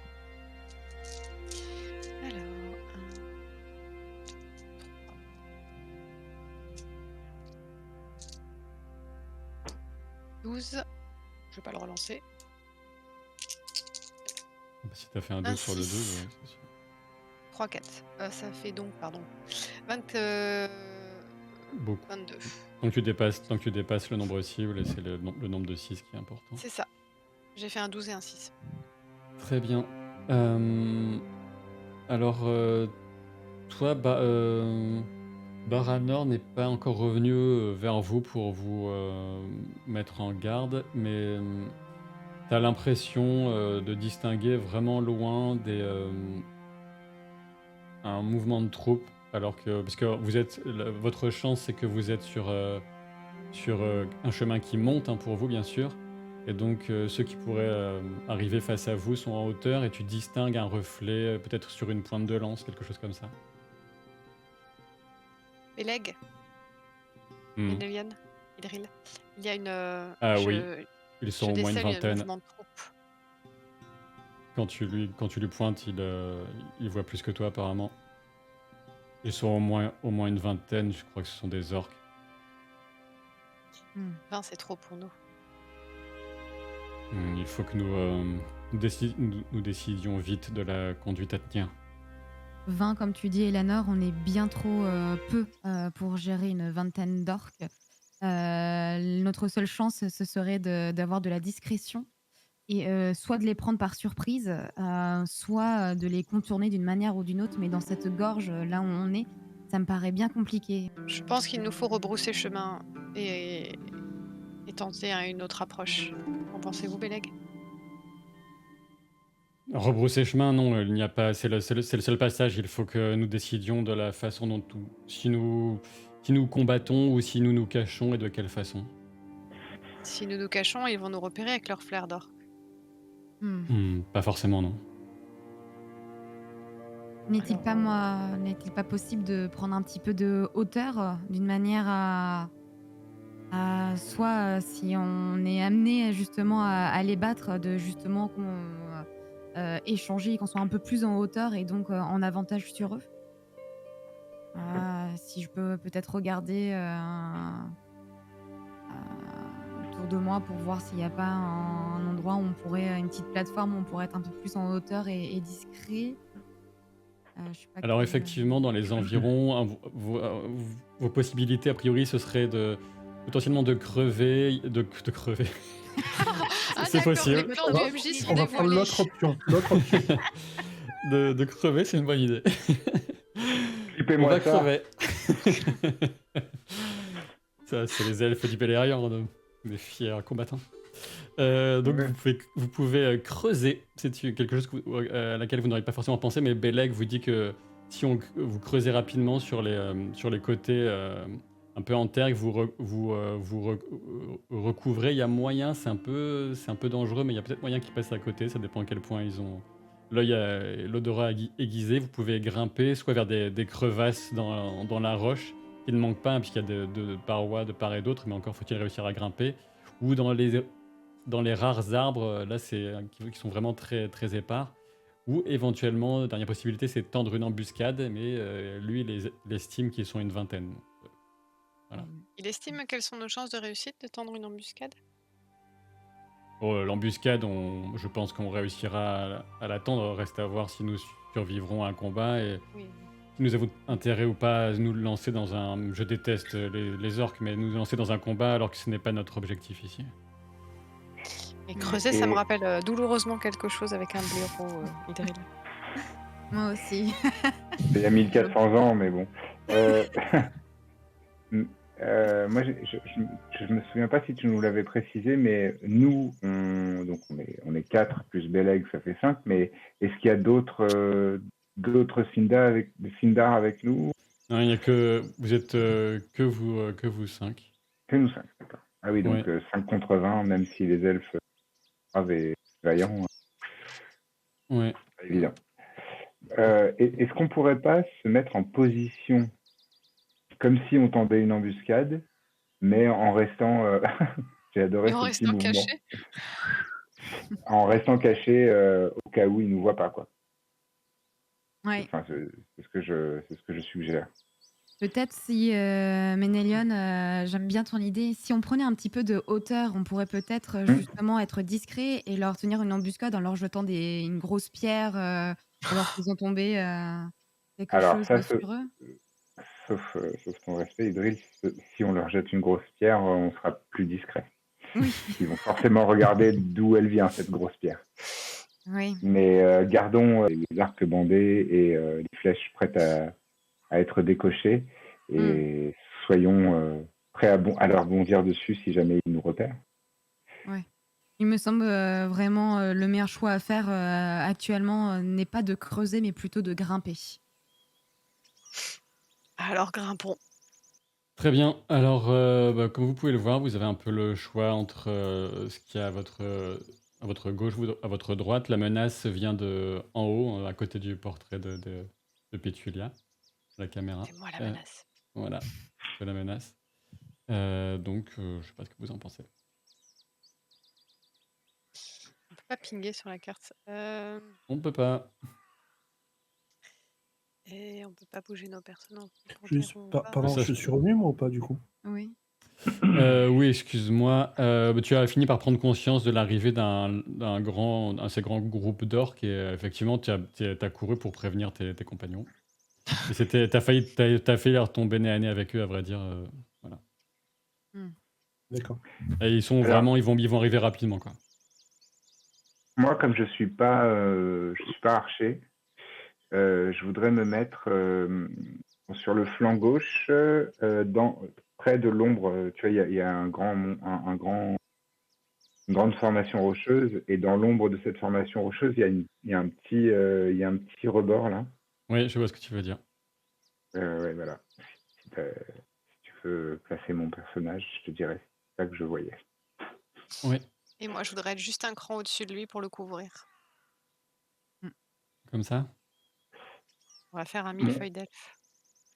Alors, 12. Je vais pas le relancer. Si tu as fait un 12 sur le 12, ouais, c'est sûr. 3, 4. Ça fait donc, pardon, 20, Beaucoup. 22. Tant que tu dépasses le nombre cible, et c'est le nombre de 6 qui est important. C'est ça. J'ai fait un 12 et un 6. Très bien. Alors, toi, Baranor n'est pas encore revenu vers vous pour vous mettre en garde, mais tu as l'impression de distinguer vraiment loin un mouvement de troupes, parce que votre chance, c'est que vous êtes sur un chemin qui monte pour vous, bien sûr. Et donc, ceux qui pourraient arriver face à vous sont en hauteur et tu distingues un reflet, peut-être sur une pointe de lance, quelque chose comme ça. Peleg, Ménélion, Idril. Il y a une. Oui, ils sont au moins une vingtaine. Mouvement de troupe. Quand tu lui pointes, il voit plus que toi, apparemment. Ils sont au moins une vingtaine, je crois que ce sont des orques. 20, c'est trop pour nous. Il faut que nous décidions vite de la conduite à tenir. 20, comme tu dis, Eleanor, on est bien trop peu pour gérer une vingtaine d'orques. Notre seule chance, ce serait d'avoir de la discrétion et soit de les prendre par surprise, soit de les contourner d'une manière ou d'une autre. Mais dans cette gorge, là où on est, ça me paraît bien compliqué. Je pense qu'il nous faut rebrousser chemin et tenter une autre approche. Qu'en pensez-vous, Peleg? Rebrousser chemin, non, il n'y a pas. C'est le seul passage. Il faut que nous décidions de la façon dont si nous combattons ou si nous nous cachons et de quelle façon. Si nous nous cachons, ils vont nous repérer avec leur flair d'or. Pas forcément, non. N'est-il pas possible de prendre un petit peu de hauteur d'une manière soit si on est amené justement à les battre, de justement échanger et qu'on soit un peu plus en hauteur et donc en avantage sur eux? Si je peux peut-être regarder autour de moi pour voir s'il n'y a pas un endroit où on pourrait, une petite plateforme où on pourrait être un peu plus en hauteur et discret. Je sais pas Alors quel, effectivement, dans les environs, vos possibilités, a priori, ce serait potentiellement de crever. De crever. Ah C'est d'accord, les possible. plans du MJ sont On va prendre dévoilés. l'autre option. L'autre option. De crever, c'est une bonne idée. On Flippez-moi va ça. crever. Ça, c'est les elfes du Beleriand, des fiers combattants. Donc Ouais. vous pouvez creuser. C'est quelque chose à laquelle vous n'auriez pas forcément pensé, mais Beleg vous dit que si vous creusez rapidement sur les côtés un peu en terre, que vous recouvrez, il y a moyen, c'est un peu dangereux, mais il y a peut-être moyen qu'ils passent à côté, ça dépend à quel point ils ont l'odorat aiguisé. Vous pouvez grimper soit vers des crevasses dans la roche, qui ne manquent pas, hein, puisqu'il y a de parois de part et d'autre, mais encore faut-il réussir à grimper, ou dans les rares arbres, là, qui sont vraiment très, très épars. Ou éventuellement, dernière possibilité, c'est de tendre une embuscade, mais lui, il estime qu'ils sont une vingtaine. Voilà. Il estime quelles sont nos chances de réussite de tendre une embuscade? Bon, l'embuscade, je pense qu'on réussira à la tendre. Reste à voir si nous survivrons à un combat et Oui. si nous avons intérêt ou pas à nous lancer dans un... Je déteste les orques, mais nous lancer dans un combat alors que ce n'est pas notre objectif ici. Et creuser, ça me Et- rappelle douloureusement quelque chose avec un blaireau, Idril. Moi aussi. Il y a 1400 ans, mais bon. Moi, je me souviens pas si tu nous l'avais précisé, mais nous, on est 4 plus Beleg, ça fait 5, mais est-ce qu'il y a d'autres Sindar avec nous? Non, il n'y a que... Vous êtes que vous 5. Que nous 5, d'accord. Ah oui, donc Ouais. 5 contre 20, même si les elfes braves et vaillants, Ouais. c'est pas évident. Est-ce qu'on pourrait pas se mettre en position comme si on tendait une embuscade, mais en restant... J'ai adoré Et en ce petit restant mouvement. caché. En restant caché au cas où ils nous voient pas, quoi. Ouais. Enfin, c'est ce que je suggère. Peut-être si Ménélion, j'aime bien ton idée. Si on prenait un petit peu de hauteur, on pourrait peut-être justement être discret et leur tenir une embuscade en leur jetant une grosse pierre alors qu'ils ont tombé quelque Alors, chose ça, sur eux. sauf ton respect, Idril, si on leur jette une grosse pierre, on sera plus discret. Oui. Ils vont forcément regarder d'où elle vient, cette grosse pierre. Oui. Mais gardons les arcs bandés et les flèches prêtes à être décochées et soyons prêts à leur bondir dessus si jamais ils nous repèrent. Ouais. Il me semble vraiment le meilleur choix à faire actuellement n'est pas de creuser mais plutôt de grimper. Alors grimpons. Très bien. Alors, comme vous pouvez le voir, vous avez un peu le choix entre ce qu'il y a à votre gauche ou à votre droite. La menace vient en haut, à côté du portrait de Pétulia, la caméra. C'est moi la menace. Voilà, c'est la menace. Donc, je sais pas ce que vous en pensez. On peut pas pinguer sur la carte. On peut pas. Et on peut pas bouger nos personnages. Pardon, Ça, je suis revenu moi ou pas du coup? Oui. Oui, excuse-moi. Tu as fini par prendre conscience de l'arrivée d'un assez grand groupe d'orques et effectivement, tu as couru pour prévenir tes compagnons. Et t'as failli leur tomber nez à nez avec eux, à vrai dire. Voilà. D'accord. Et ils sont Alors- ils vont arriver rapidement, quoi. Moi, comme je suis pas archer, je voudrais me mettre sur le flanc gauche, près de l'ombre. Tu vois, il y a une grande formation rocheuse, et dans l'ombre de cette formation rocheuse, il y a un petit rebord là. Oui, je vois ce que tu veux dire. Ouais, voilà. Si tu veux placer mon personnage, je te dirais, c'est ça que je voyais. Oui, Et moi, je voudrais être juste un cran au-dessus de lui pour le couvrir. comme ça. On va faire un Mon, millefeuille d'elfe.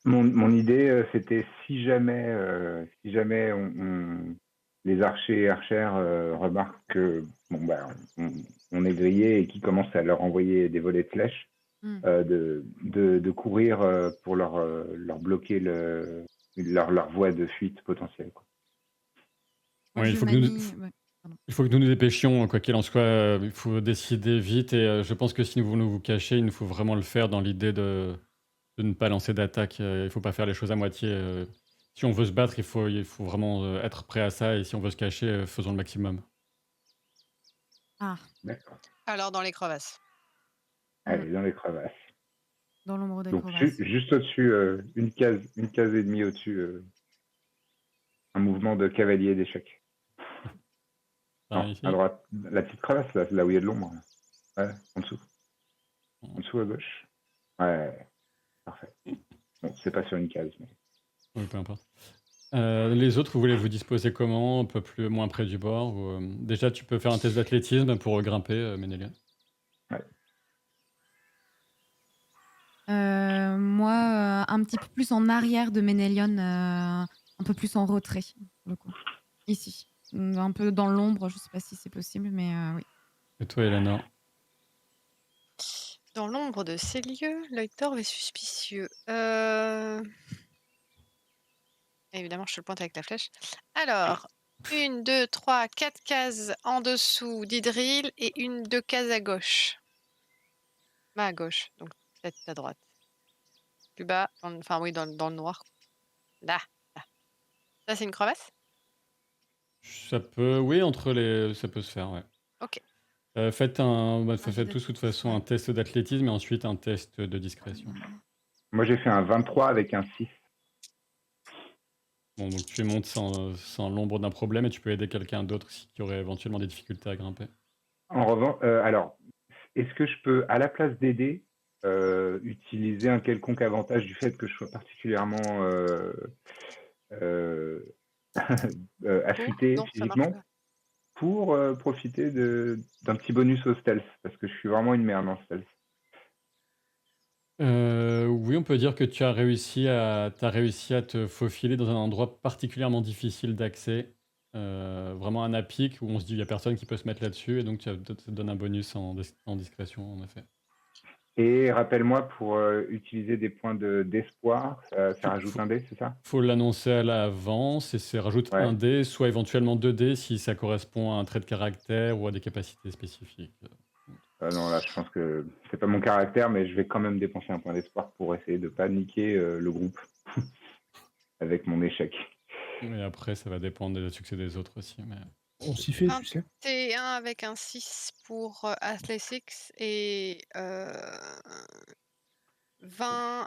mon idée, c'était si jamais, les archers et archères remarquent que bon, bah, on est grillé et qu'ils commencent à leur envoyer des volets de flèches, Hmm. de courir pour leur bloquer leur voie de fuite potentielle, quoi. Moi, Ouais, je il faut que nous, manie. Ouais, pardon. il faut que nous nous dépêchions, quoi qu'il en soit. Il faut décider vite et je pense que si nous voulons vous cacher, il nous faut vraiment le faire dans l'idée de ne pas lancer d'attaque. Il ne faut pas faire les choses à moitié. Si on veut se battre, il faut vraiment être prêt à ça et si on veut se cacher, faisons le maximum. Ah, D'accord. Alors, dans les crevasses. Allez, dans les crevasses. dans l'ombre des Donc crevasses. juste au-dessus, une case et demie au-dessus, un mouvement de cavalier d'échecs. Par Non, ici. à droite, la petite crevasse, là où il y a de l'ombre. Ouais, en dessous. En dessous à gauche. Ouais, parfait. Bon, c'est pas sur une case, mais... Oui, peu importe. Les autres, vous voulez vous disposer comment? Un peu moins près du bord déjà, tu peux faire un test d'athlétisme pour grimper, Ménélia. Moi, un petit peu plus en arrière de Ménélion, un peu plus en retrait, pour le coup. Ici. Un peu dans l'ombre, je sais pas si c'est possible, mais oui. Et toi, Eleanor? Dans l'ombre de ces lieux, l'œil torve est suspicieux. Évidemment, je te le pointe avec la flèche. Alors, 1, 2, 3, 4 cases en dessous d'Idril et 2 cases à gauche. Bah, à gauche, donc peut-être à droite. Plus bas, enfin oui, dans le noir. Là, là. Ça, c'est une crevasse? Ça peut, oui, ça peut se faire, ouais. Ok. Faites jet tous de toute d'athlétisme, façon un ouais. test d'athlétisme et ensuite un test de discrétion. Moi, j'ai fait un 23 avec un 6. Bon, donc tu montes sans l'ombre d'un problème et tu peux aider quelqu'un d'autre qui aurait éventuellement des difficultés à grimper. En revanche, alors, est-ce que je peux, à la place d'aider, utiliser un quelconque avantage du fait que je sois particulièrement affûté Non, ça marche physiquement pas. pour profiter d'un petit bonus au stealth? Parce que je suis vraiment une merde en stealth. Oui, on peut dire que t'as réussi à te faufiler dans un endroit particulièrement difficile d'accès. Vraiment un à-pic où on se dit il n'y a personne qui peut se mettre là-dessus et donc ça te donne un bonus en discrétion, en effet. Et rappelle-moi, pour utiliser des points d'espoir, ça rajoute Faut, un dé, c'est ça? faut l'annoncer à l'avance et c'est rajoute Ouais. un dé, soit éventuellement 2 dés si ça correspond à un trait de caractère ou à des capacités spécifiques. Non, là, je pense que c'est pas mon caractère, mais je vais quand même dépenser un point d'espoir pour essayer de pas niquer le groupe avec mon échec. Et après, ça va dépendre des succès des autres aussi. Mais... On s'y fait, tu sais. 21 avec un 6 pour Athletics et 20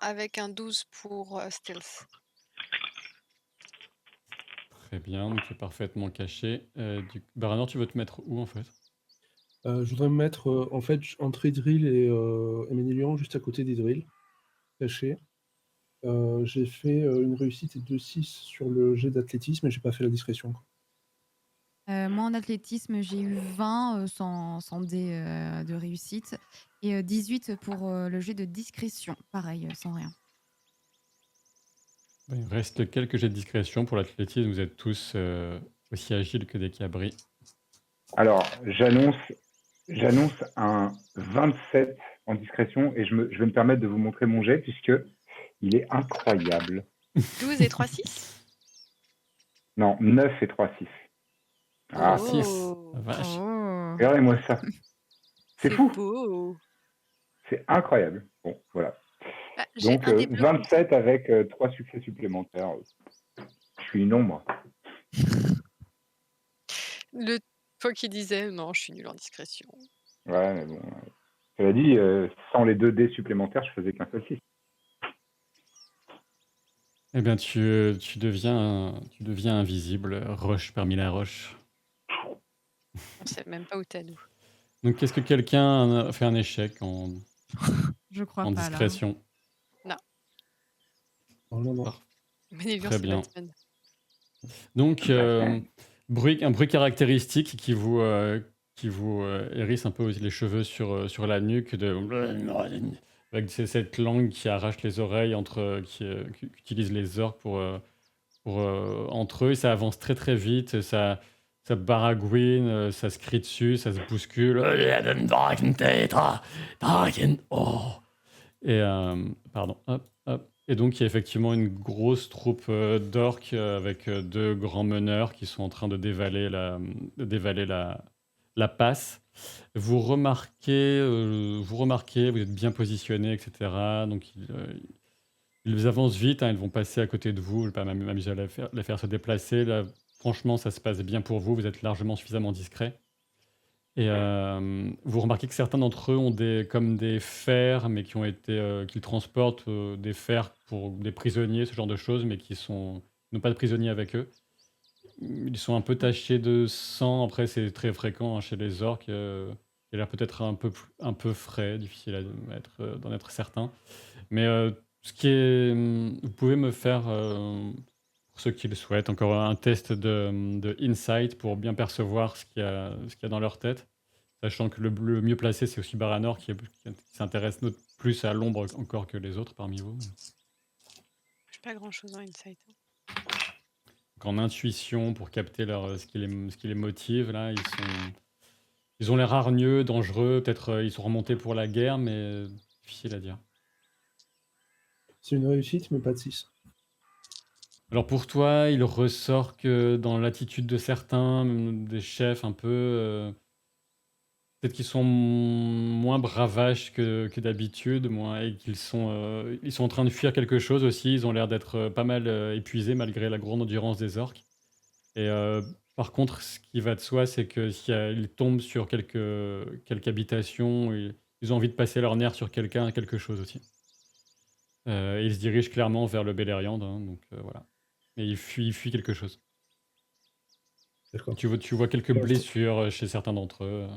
avec un 12 pour Stealth. Très bien, donc c'est parfaitement caché. Baranor, tu veux te mettre où en fait? Je voudrais me mettre en fait entre Idril et Ménélion, juste à côté d'Idril, caché. J'ai fait une réussite et 2-6 sur le jet d'athlétisme et j'ai pas fait la discrétion. Moi, en athlétisme, j'ai eu 20 sans dé de réussite et 18 pour le jet de discrétion. Pareil, sans rien. Il reste quelques jets de discrétion. Pour l'athlétisme, vous êtes tous aussi agiles que des cabris. Alors, j'annonce un 27 en discrétion et je vais me permettre de vous montrer mon jet puisque il est incroyable. 12 et 3, 6? Non, 9 et 3, 6. Ah, 6, Oh. la vache. Oh. regardez-moi ça. C'est fou. Beau. C'est incroyable. Bon, voilà. Ah, j'ai Donc, un des bleus. 27 avec 3 succès supplémentaires. Je suis une ombre. Le toi qui disais non, je suis nul en discrétion. Ouais, mais bon. Cela dit, sans les 2 dés supplémentaires, je faisais qu'un seul 6. Eh bien, tu deviens invisible, roche parmi la roche. On sait même pas où t'es, nous. Donc, est-ce que quelqu'un a fait un échec Je crois en pas là. discrétion? Non. Parfait. Ménélion, Très c'est bien. Batman. Donc, Batman. Un bruit caractéristique qui vous hérisse un peu les cheveux sur la nuque, avec cette langue qui arrache les oreilles, qui utilise les orques entre eux, et ça avance très très vite, ça baragouine, ça se crie dessus, ça se bouscule. Et pardon, hop, hop. Et donc il y a effectivement une grosse troupe d'orques avec deux grands meneurs qui sont en train de dévaler la passe. Vous remarquez, vous êtes bien positionné, etc. Donc ils avancent vite, hein, ils vont passer à côté de vous. Je ne vais pas m'amuser à les faire se déplacer. Là, franchement, ça se passe bien pour vous. Vous êtes largement suffisamment discret. Et vous remarquez que certains d'entre eux ont comme des fers, mais qu'ils transportent des fers pour des prisonniers, ce genre de choses, mais n'ont pas de prisonniers avec eux. Ils sont un peu tachés de sang. Après, c'est très fréquent, hein, chez les orques. Il a l'air peut-être un peu frais, difficile d'en être certain. Mais vous pouvez me faire, pour ceux qui le souhaitent, encore un test de insight pour bien percevoir ce qu'il y a dans leur tête. Sachant que le mieux placé, c'est aussi Baranor qui s'intéresse plus à l'ombre encore que les autres parmi vous. Je pas grand-chose en insight. Donc en intuition, pour capter ce qui les motive, là, ils ont l'air hargneux, dangereux. Peut-être ils sont remontés pour la guerre, mais difficile à dire. C'est une réussite, mais pas de 6. Alors pour toi, il ressort que dans l'attitude de certains, même des chefs un peu, peut-être qu'ils sont moins bravaches que d'habitude, et ils sont en train de fuir quelque chose aussi. Ils ont l'air d'être pas mal épuisés malgré la grande endurance des orques. Et par contre, ce qui va de soi, c'est que s'ils tombent sur quelque habitation, ils ont envie de passer leur nerf sur quelque chose aussi. Et ils se dirigent clairement vers le Beleriand, hein, donc voilà. Et ils fuient quelque chose. D'accord. Tu vois quelques blessures chez certains d'entre eux.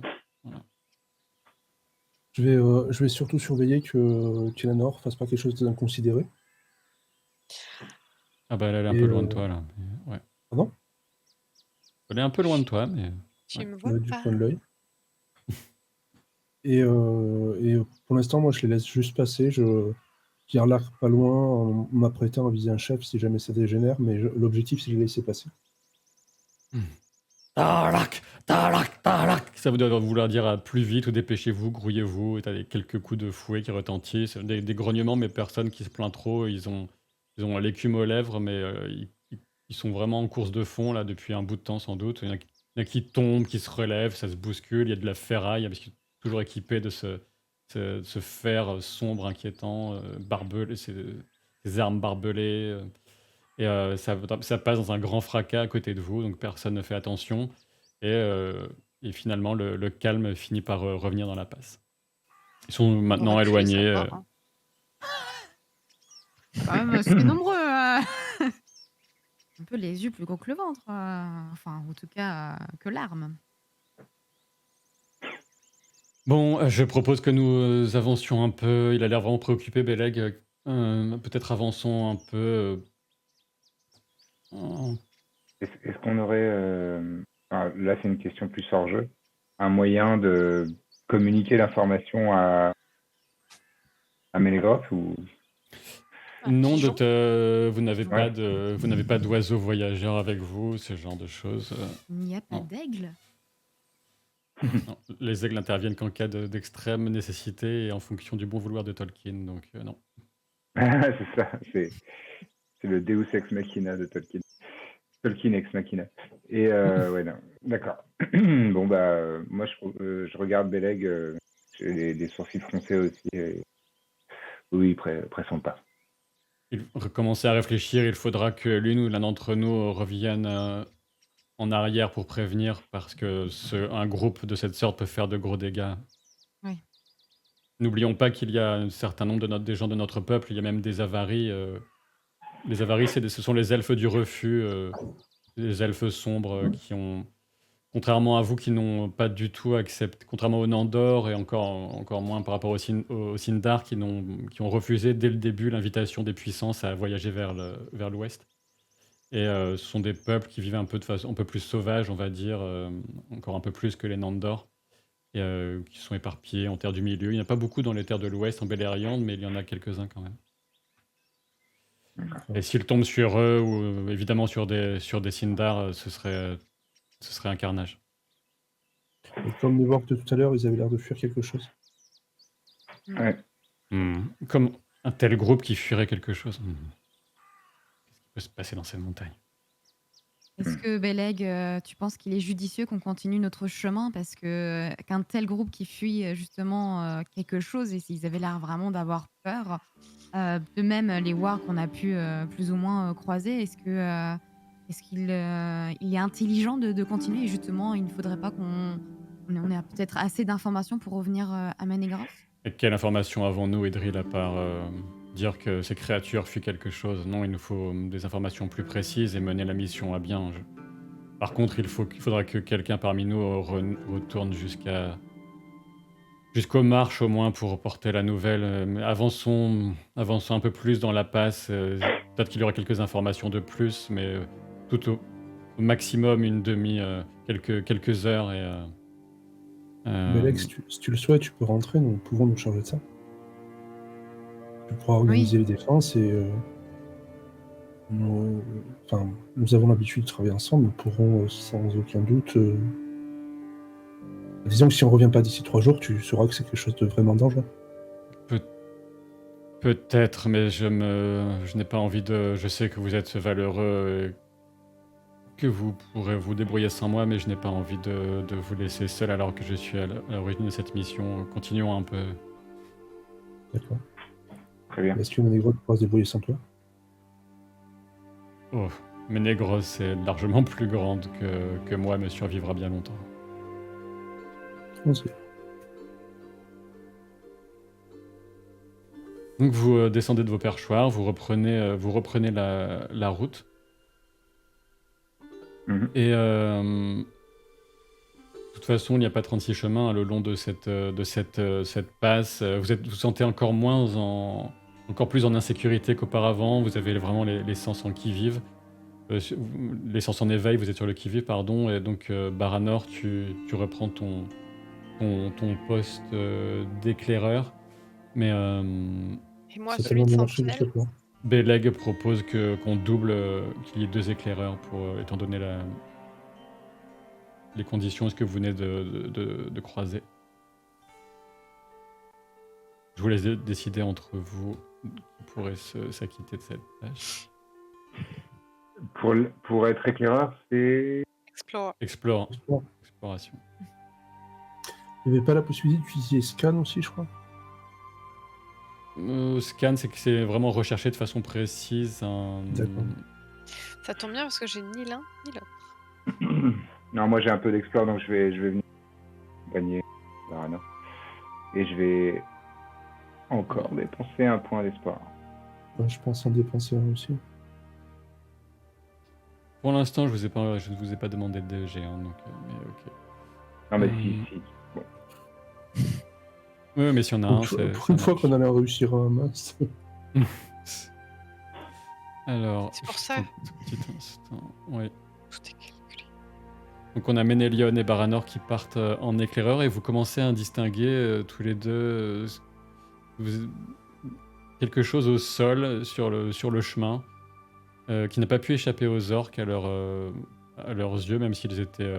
Voilà. Je vais surtout surveiller que Kélanor fasse pas quelque chose d'inconsidéré. Ah bah elle est un peu loin de toi là. Ouais. Pardon ? Elle est un peu loin de toi, mais... Tu Ouais. me Du vois pas. coin de l'œil. Et pour l'instant, moi, je les laisse juste passer. Je tire l'arc pas loin en m'apprêtant à viser un chef si jamais ça dégénère, mais l'objectif, c'est de les laisser passer. Tarak, tarak, tarak. Ça doit vouloir dire plus vite ou dépêchez-vous, grouillez-vous. Et t'as quelques coups de fouet qui retentissent, des grognements, mais personne qui se plaint trop. Ils ont l'écume aux lèvres, mais ils sont vraiment en course de fond là depuis un bout de temps sans doute. Il y en a qui tombent, qui se relèvent, ça se bouscule. Il y a de la ferraille parce qu'ils sont toujours équipés de ce fer sombre, inquiétant, barbelé, ces armes barbelées. Et ça passe dans un grand fracas à côté de vous, donc personne ne fait attention. Et finalement, le calme finit par revenir dans la passe. Ils sont maintenant aurait pu les éloignés. savoir, hein. Quand même, c'est nombreux. Un peu les yeux plus gros que le ventre. Enfin, en tout cas, que l'arme. Bon, je propose que nous avancions un peu. Il a l'air vraiment préoccupé, Beleg. Peut-être avançons un peu. Est-ce qu'on aurait, là c'est une question plus hors jeu, un moyen de communiquer l'information à Mélégroth ou... Non, pigeon. vous n'avez pas d'oiseau voyageur avec vous, ce genre de choses. Il n'y a pas Non. d'aigle. Non, les aigles n'interviennent qu'en cas d'extrême nécessité et en fonction du bon vouloir de Tolkien, donc non. C'est ça, c'est le Deus Ex Machina de Tolkien. Tolkien Ex Machina. Et ouais, non, d'accord. Bon, bah, moi, je regarde Beleg, j'ai des sourcils froncés aussi. Oui, pressons pas. Il commencer à réfléchir, il faudra que l'une ou l'un d'entre nous revienne en arrière pour prévenir, parce que un groupe de cette sorte peut faire de gros dégâts. Oui. N'oublions pas qu'il y a un certain nombre des gens de notre peuple, il y a même des avaries. Les avaries, ce sont les elfes du refus, les elfes sombres qui ont, contrairement à vous, qui n'ont pas du tout accepté, contrairement aux Nandor et encore moins par rapport aux Sindar, qui ont refusé dès le début l'invitation des puissances à voyager vers l'ouest. Et ce sont des peuples qui vivent un peu de façon un peu plus sauvage, on va dire, encore un peu plus que les Nandor, et qui sont éparpillés en terre du milieu. Il n'y en a pas beaucoup dans les terres de l'Ouest, en Beleriand, mais il y en a quelques-uns quand même. Et s'ils tombent sur eux, ou évidemment sur des Sindar, ce serait un carnage. Et comme les works de tout à l'heure, ils avaient l'air de fuir quelque chose. Ouais. Comme un tel groupe qui fuirait quelque chose. Qu'est-ce qui peut se passer dans ces montagnes? Est-ce que Beleg, tu penses qu'il est judicieux qu'on continue notre chemin parce que qu'un tel groupe qui fuit justement quelque chose et s'ils avaient l'air vraiment d'avoir peur, de même les Wargs qu'on a pu plus ou moins croiser, est-ce qu'il il est intelligent de continuer et justement il ne faudrait pas on ait peut-être assez d'informations pour revenir à Manégroth? Et quelle information avons-nous, Edril, à part dire que ces créatures fuient quelque chose? Non, il nous faut des informations plus précises et mener la mission à bien. Par contre, il faudra que quelqu'un parmi nous retourne jusqu'aux marches au moins pour porter la nouvelle. Mais avançons un peu plus dans la passe. Peut-être qu'il y aura quelques informations de plus, mais tout au maximum quelques heures. Belek, si tu le souhaites, tu peux rentrer, nous pouvons nous charger de ça. Tu pourras organiser les défenses et nous avons l'habitude de travailler ensemble, nous pourrons sans aucun doute... Disons que si on revient pas d'ici 3 jours, tu sauras que c'est quelque chose de vraiment dangereux. Peut-être, mais je n'ai pas envie de... Je sais que vous êtes valeureux et que vous pourrez vous débrouiller sans moi, mais je n'ai pas envie de vous laisser seul alors que je suis à l'origine de cette mission. Continuons un peu. D'accord. Très bien. Est-ce que Ménégros pourra se débrouiller sans toi? Oh, Ménégros est largement plus grande que moi, me survivra bien longtemps. On sait. Donc vous descendez de vos perchoirs, vous reprenez la route. Et de toute façon, il n'y a pas 36 chemins le long de cette passe. Vous sentez encore plus en insécurité qu'auparavant. Vous avez vraiment les sens en qui-vive. Les sens en éveil, vous êtes sur le qui-vive, pardon. Et donc, Baranor, tu reprends ton poste d'éclaireur. Mais Et moi, celui de sentinelle. Beleg propose qu'on double, qu'il y ait 2 éclaireurs étant donné les conditions que vous venez de croiser. Je vous laisse décider entre vous qui pourrez s'acquitter de cette tâche. Pour être éclaireur, c'est... Exploration. Il n'y avait pas la possibilité d'utiliser scan aussi, je crois? Scan, c'est que c'est vraiment recherché de façon précise. D'accord. Ça tombe bien parce que j'ai ni l'un ni l'autre. Non, moi j'ai un peu d'explore, donc je vais venir accompagner Baranor. Et je vais encore dépenser un point d'espoir. Ouais, je pense en dépenser un aussi. Pour l'instant, je ne vous ai pas demandé de DG, hein, donc, mais ok. Non, mais si. Bon. Oui, mais si on a pour une fois qu'on allait réussir un mince. Alors. C'est pour ça. Un tout petit instant. Oui. Tout est calculé. Donc on a Ménélion et Baranor qui partent en éclaireur et vous commencez à distinguer tous les deux quelque chose au sol sur le chemin qui n'a pas pu échapper aux orques à leurs yeux, même s'ils étaient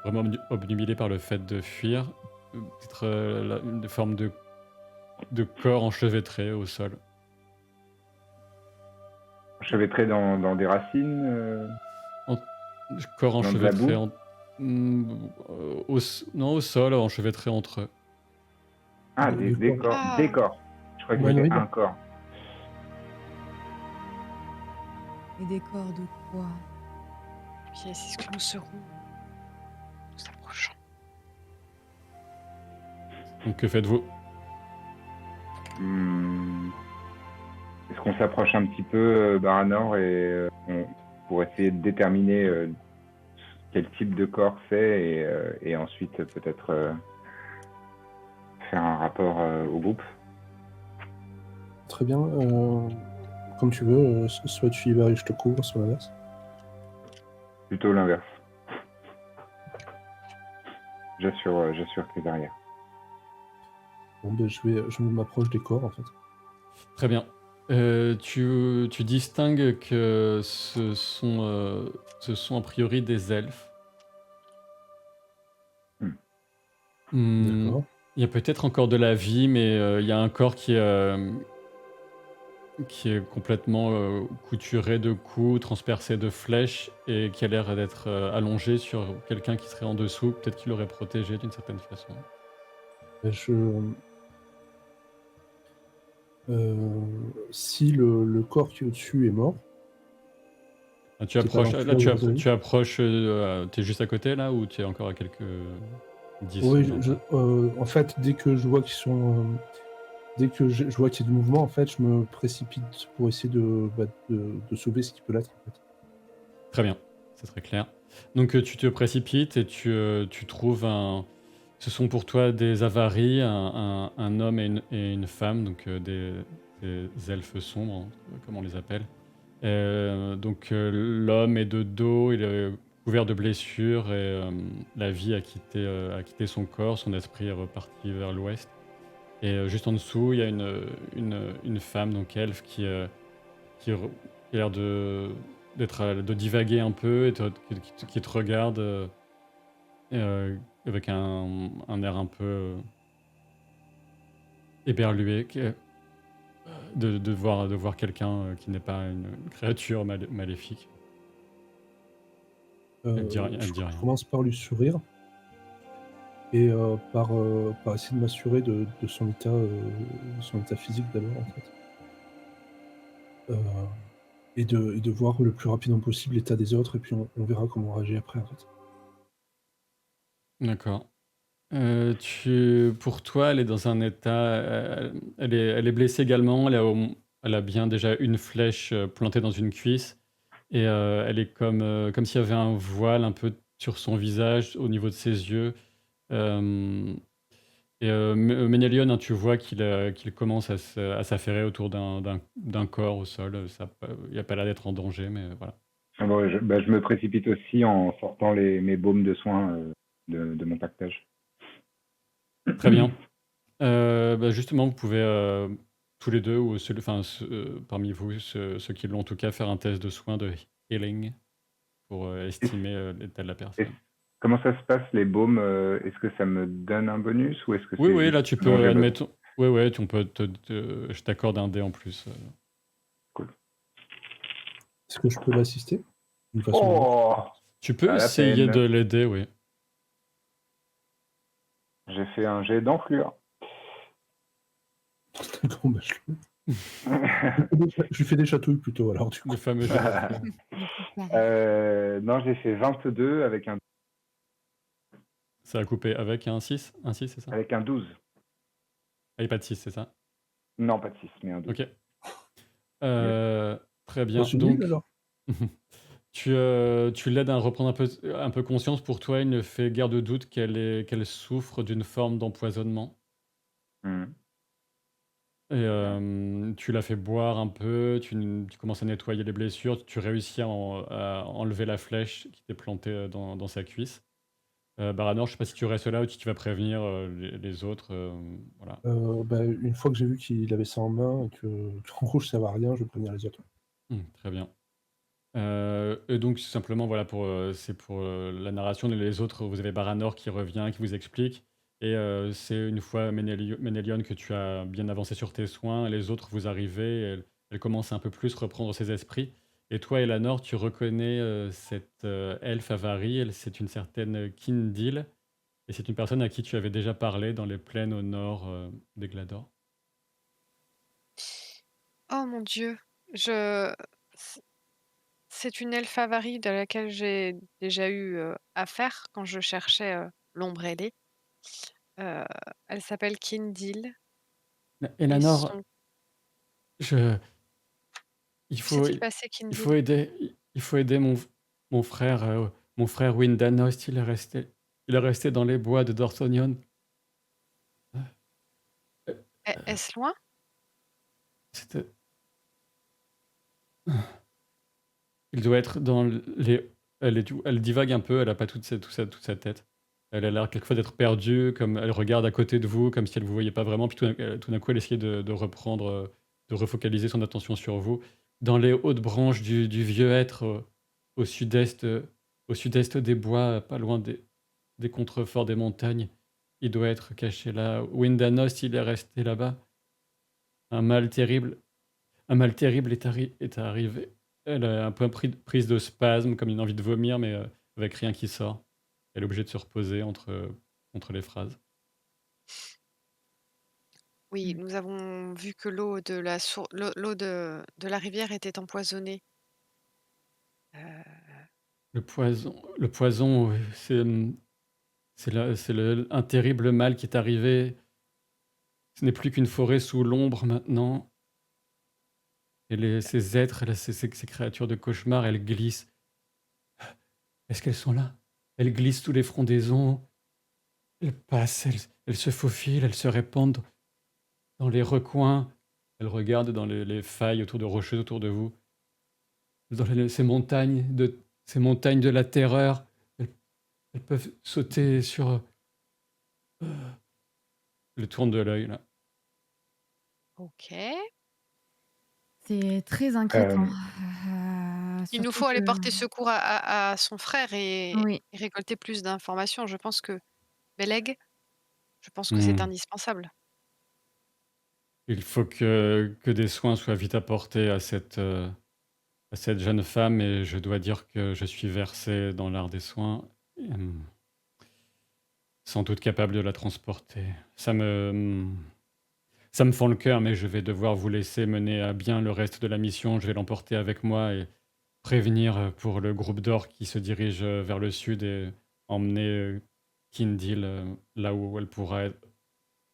vraiment obnubilés par le fait de fuir. Peut-être une forme de corps enchevêtré au sol. Enchevêtré dans des racines corps enchevêtré au sol, enchevêtré entre eux. Ah, des corps. Je crois qu'il y avait un corps. Et des corps de quoi? Bien, c'est ce que nous serons nous approchons. Donc que faites-vous? Est-ce qu'on s'approche un petit peu, Baranor, pour essayer de déterminer quel type de corps c'est et ensuite peut-être faire un rapport au groupe? Très bien. Comme tu veux, soit tu y vas et je te couvre, soit l'inverse. Plutôt l'inverse. J'assure tes arrières. Bon, ben, je m'approche des corps, en fait. Très bien. Tu distingues que ce sont a priori des elfes. D'accord. Il y a peut-être encore de la vie, mais il y a un corps qui est complètement couturé de coups, transpercé de flèches et qui a l'air d'être allongé sur quelqu'un qui serait en dessous. Peut-être qu'il l'aurait protégé d'une certaine façon. Ben, si le corps qui est au-dessus est mort, Ah, tu qui est pas approches, dans là celui-là où vous avez tu approches, t'es juste à côté là ou tu es encore à quelques 10 Oui, 20 pas en fait, dès que je vois qu'ils sont, dès que je vois qu'il y a du mouvement, en fait, je me précipite pour essayer de sauver ce qui peut l'être, en fait. Très bien, c'est très clair. Donc tu te précipites et tu trouves un... Ce sont pour toi des avaries, un homme et une femme, donc des elfes sombres, hein, comme on les appelle. L'homme est de dos, il est couvert de blessures et la vie a quitté son corps, son esprit est reparti vers l'ouest. Et juste en dessous, il y a une femme, donc elfe, qui a l'air de divaguer un peu et qui te regarde avec un air un peu éberlué, de voir quelqu'un qui n'est pas une créature maléfique. Elle dit rien. Je commence par lui sourire et par essayer de m'assurer de son état physique d'abord, en fait. Et de voir le plus rapidement possible l'état des autres, et puis on verra comment on réagit après, en fait. D'accord. Pour toi, elle est dans un état. Elle est blessée également. Elle a bien déjà une flèche plantée dans une cuisse. Et elle est comme s'il y avait un voile un peu sur son visage, au niveau de ses yeux. Euh, Ménélion, hein, tu vois qu'il commence à s'affairer autour d'un corps au sol. Il n'a pas l'air d'être en danger, mais voilà. Ah bon, je me précipite aussi en sortant mes baumes de soins de mon pactage. Très bien. Justement, vous pouvez tous les deux, ou parmi vous, ceux qui l'ont en tout cas, faire un test de soins de healing pour estimer l'état de la Et personne. comment ça se passe, les baumes? Est-ce que ça me donne un bonus ou est-ce que Oui, c'est oui, juste là tu dont peux, j'ai besoin? admettons. Oui, oui, je t'accorde un dé en plus. Cool. Est-ce que je peux l'assister d'une façon ou d'une autre? Oh, Tu peux pas la essayer peine. de l'aider, oui. J'ai fait un jet d'enflure. D'accord, bah, je lui fais des chatouilles plutôt, alors, du coup. Le fameux jet d'enflure. Non, j'ai fait 22 avec un Ça a coupé avec un 6? Un 6, c'est ça? avec un 12. Ah, il n'y a pas de 6, c'est ça? Non, pas de 6, mais un 12. Ok. Très bien. Bah, c'est nul, alors. Tu l'aides à reprendre un peu conscience. Pour toi, il ne fait guère de doute qu'elle souffre d'une forme d'empoisonnement. Mhm. Et tu la fais boire un peu, tu commences à nettoyer les blessures, tu réussis à enlever la flèche qui t'est plantée dans sa cuisse. Baranor, je sais pas si tu restes là ou si tu vas prévenir les autres. Voilà. Une fois que j'ai vu qu'il avait ça en main et qu'en gros, je ne servais à rien, je vais prévenir les autres. Très bien. Et donc, simplement, voilà, c'est pour la narration. Les autres, vous avez Baranor qui revient, qui vous explique. Et c'est une fois Ménélion que tu as bien avancé sur tes soins, les autres, vous arrivez, elle commence à un peu plus reprendre ses esprits. Et toi, Elanor, tu reconnais cette elfe avarie, c'est une certaine Kindil. Et c'est une personne à qui tu avais déjà parlé dans les plaines au nord des Glador. Oh mon Dieu, je... C'est une elfe avarie de laquelle j'ai déjà eu affaire quand je cherchais l'ombre ailée. Elle s'appelle Kindil et Elanor, son... je... Que s'est-il passé, Il Kindil? faut aider mon frère, mon frère Windanost. Il est resté dans les bois de Dorsonion. Est-ce loin? C'était... Il doit être dans les elle divague un peu, elle a pas toute sa tête. Elle a l'air quelquefois d'être perdue, comme elle regarde à côté de vous, comme si elle vous voyait pas vraiment, puis tout d'un coup, elle essayait de reprendre, de refocaliser son attention sur vous. Dans les hautes branches du vieux être, au sud-est, au sud-est des bois, pas loin des contreforts des montagnes, il doit être caché là. Windanos, il est resté là-bas. Un mal terrible un mal terrible est arrivé. Elle a un peu prise de spasme, comme une envie de vomir, mais avec rien qui sort. Elle est obligée de se reposer entre les phrases. Oui, Mmh. nous avons vu que l'eau de la rivière était empoisonnée. Heu, Le poison, c'est un terrible mal qui est arrivé. Ce n'est plus qu'une forêt sous l'ombre maintenant. Et ces êtres, là, ces créatures de cauchemar, elles glissent. Est-ce qu'elles sont là? Elles glissent sous les frondaisons. Elles passent, elles se faufilent, elles se répandent dans les recoins. Elles regardent dans les failles autour de rocheuses autour de vous. Dans ces montagnes de la terreur. Elles, elles peuvent sauter sur... le tourne de l'œil, là. OK. C'est très inquiétant. Euh, Il nous Surtout faut que aller porter secours à son frère oui. et récolter plus d'informations. Je pense que Beleg, je pense que c'est Hmm. indispensable. Il faut que des soins soient vite apportés à cette jeune femme, et je dois dire que je suis versé dans l'art des soins, et, sans doute capable de la transporter. Ça me fend le cœur, mais je vais devoir vous laisser mener à bien le reste de la mission. Je vais l'emporter avec moi et prévenir pour le groupe d'or qui se dirige vers le sud, et emmener Kindle là où elle pourra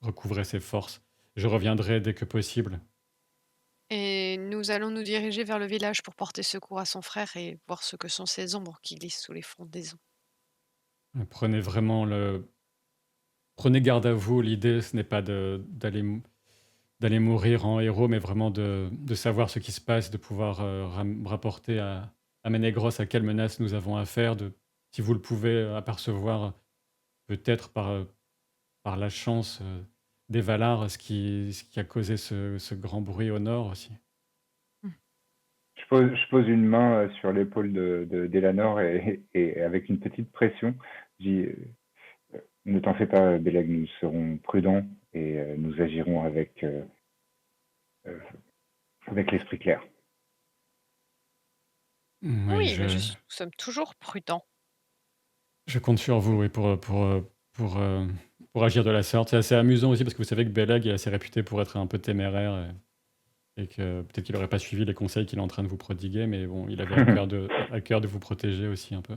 recouvrer ses forces. Je reviendrai dès que possible. Et nous allons nous diriger vers le village pour porter secours à son frère et voir ce que sont ces ombres qui glissent sous les frondaisons. Prenez vraiment prenez garde à vous. L'idée, ce n'est pas d'aller mourir en héros, mais vraiment de savoir ce qui se passe, de pouvoir rapporter à Ménégros à quelle menace nous avons affaire, si vous le pouvez apercevoir, peut-être par la chance des Valar, ce qui a causé ce grand bruit au nord aussi. Mmh. je pose une main sur l'épaule d'Elanor et avec une petite pression, je dis ne t'en fais pas, Beleg, nous serons prudents et nous agirons euh, avec l'esprit clair. Oui, Oui, mais nous sommes toujours prudents. je compte sur vous, oui, pour, euh, pour agir de la sorte. C'est assez amusant aussi parce que vous savez que Belag est assez réputé pour être un peu téméraire. Et que peut-être qu'il n'aurait pas suivi les conseils qu'il est en train de vous prodiguer, mais bon, il avait à cœur de vous protéger aussi un peu.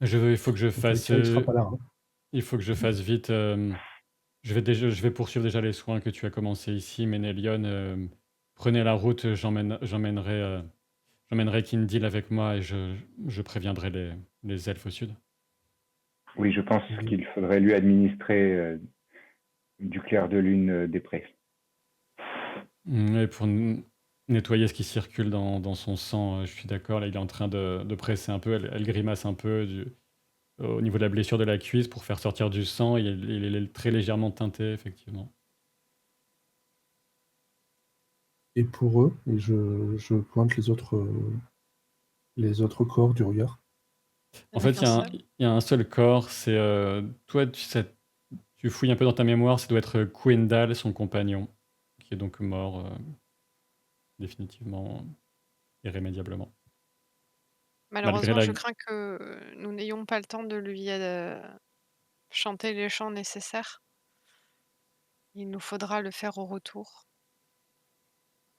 Il faut que je Dans tous les fasse, cas, il sera pas là. Hein. il faut que je fasse vite. Je vais poursuivre déjà les soins que tu as commencé ici, Ménélion. Prenez la route, j'emmènerai Kindle avec moi, et je préviendrai les elfes au sud. Oui, je pense Oui. qu'il faudrait lui administrer du clair de lune des prés. Et pour nettoyer ce qui circule dans son sang, je suis d'accord. Là, il est en train de presser un peu. Elle grimace un peu au niveau de la blessure de la cuisse pour faire sortir du sang. Il est très légèrement teinté, effectivement. Et pour eux, et je pointe les autres corps du regard. En Il y en a fait, qu'un seul. il y a un seul corps. C'est toi, tu fouilles un peu dans ta mémoire. Ça doit être Quendal, son compagnon, qui est donc mort définitivement, irrémédiablement. Malgré Malheureusement, la... je crains que nous n'ayons pas le temps de lui chanter les chants nécessaires. Il nous faudra le faire au retour.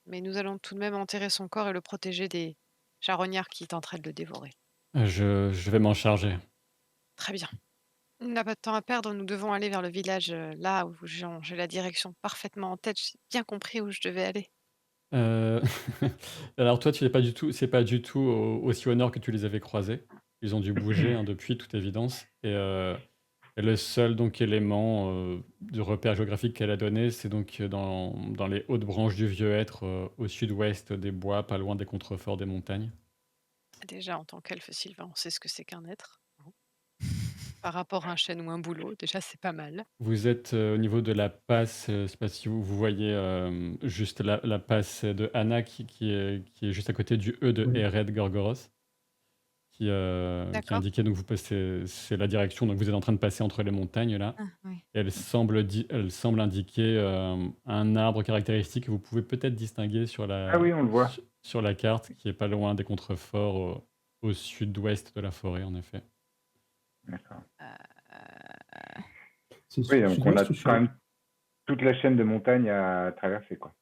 Mais nous allons tout de même enterrer son corps et le protéger des charognards qui tenteraient de le dévorer. je vais m'en charger. Très bien. On n'a pas de temps à perdre, nous devons aller vers le village, là où j'ai la direction parfaitement en tête, j'ai bien compris où je devais aller. Euh, Alors toi, tu n'es pas du tout, c'est pas du tout aussi au nord que tu les avais croisés. Ils ont dû bouger hein, depuis, toute évidence. Et le seul donc élément de repère géographique qu'elle a donné, c'est donc dans les hautes branches du vieux être, au sud-ouest des bois, pas loin des contreforts des montagnes. Déjà, en tant qu'elfe Sylvain, on sait ce que c'est qu'un être. Hein. Par rapport à un chêne ou un bouleau, déjà, c'est pas mal. Vous êtes au niveau de la passe, je sais pas si vous voyez juste la passe de Anna qui est juste à côté du E de Oui. Ered Gorgoros, qui est D'accord. indiqué, donc vous passez, c'est la direction, donc vous êtes en train de passer entre les montagnes là. Ah, ouais. Et elle semble indiquer un arbre caractéristique que vous pouvez peut-être distinguer Ah oui, on le voit. sur la carte, qui est pas loin des contreforts au sud-ouest de la forêt, en effet. D'accord. C'est Oui, donc on a sud-ouest ou quand sud? même toute la chaîne de montagnes à traverser, quoi.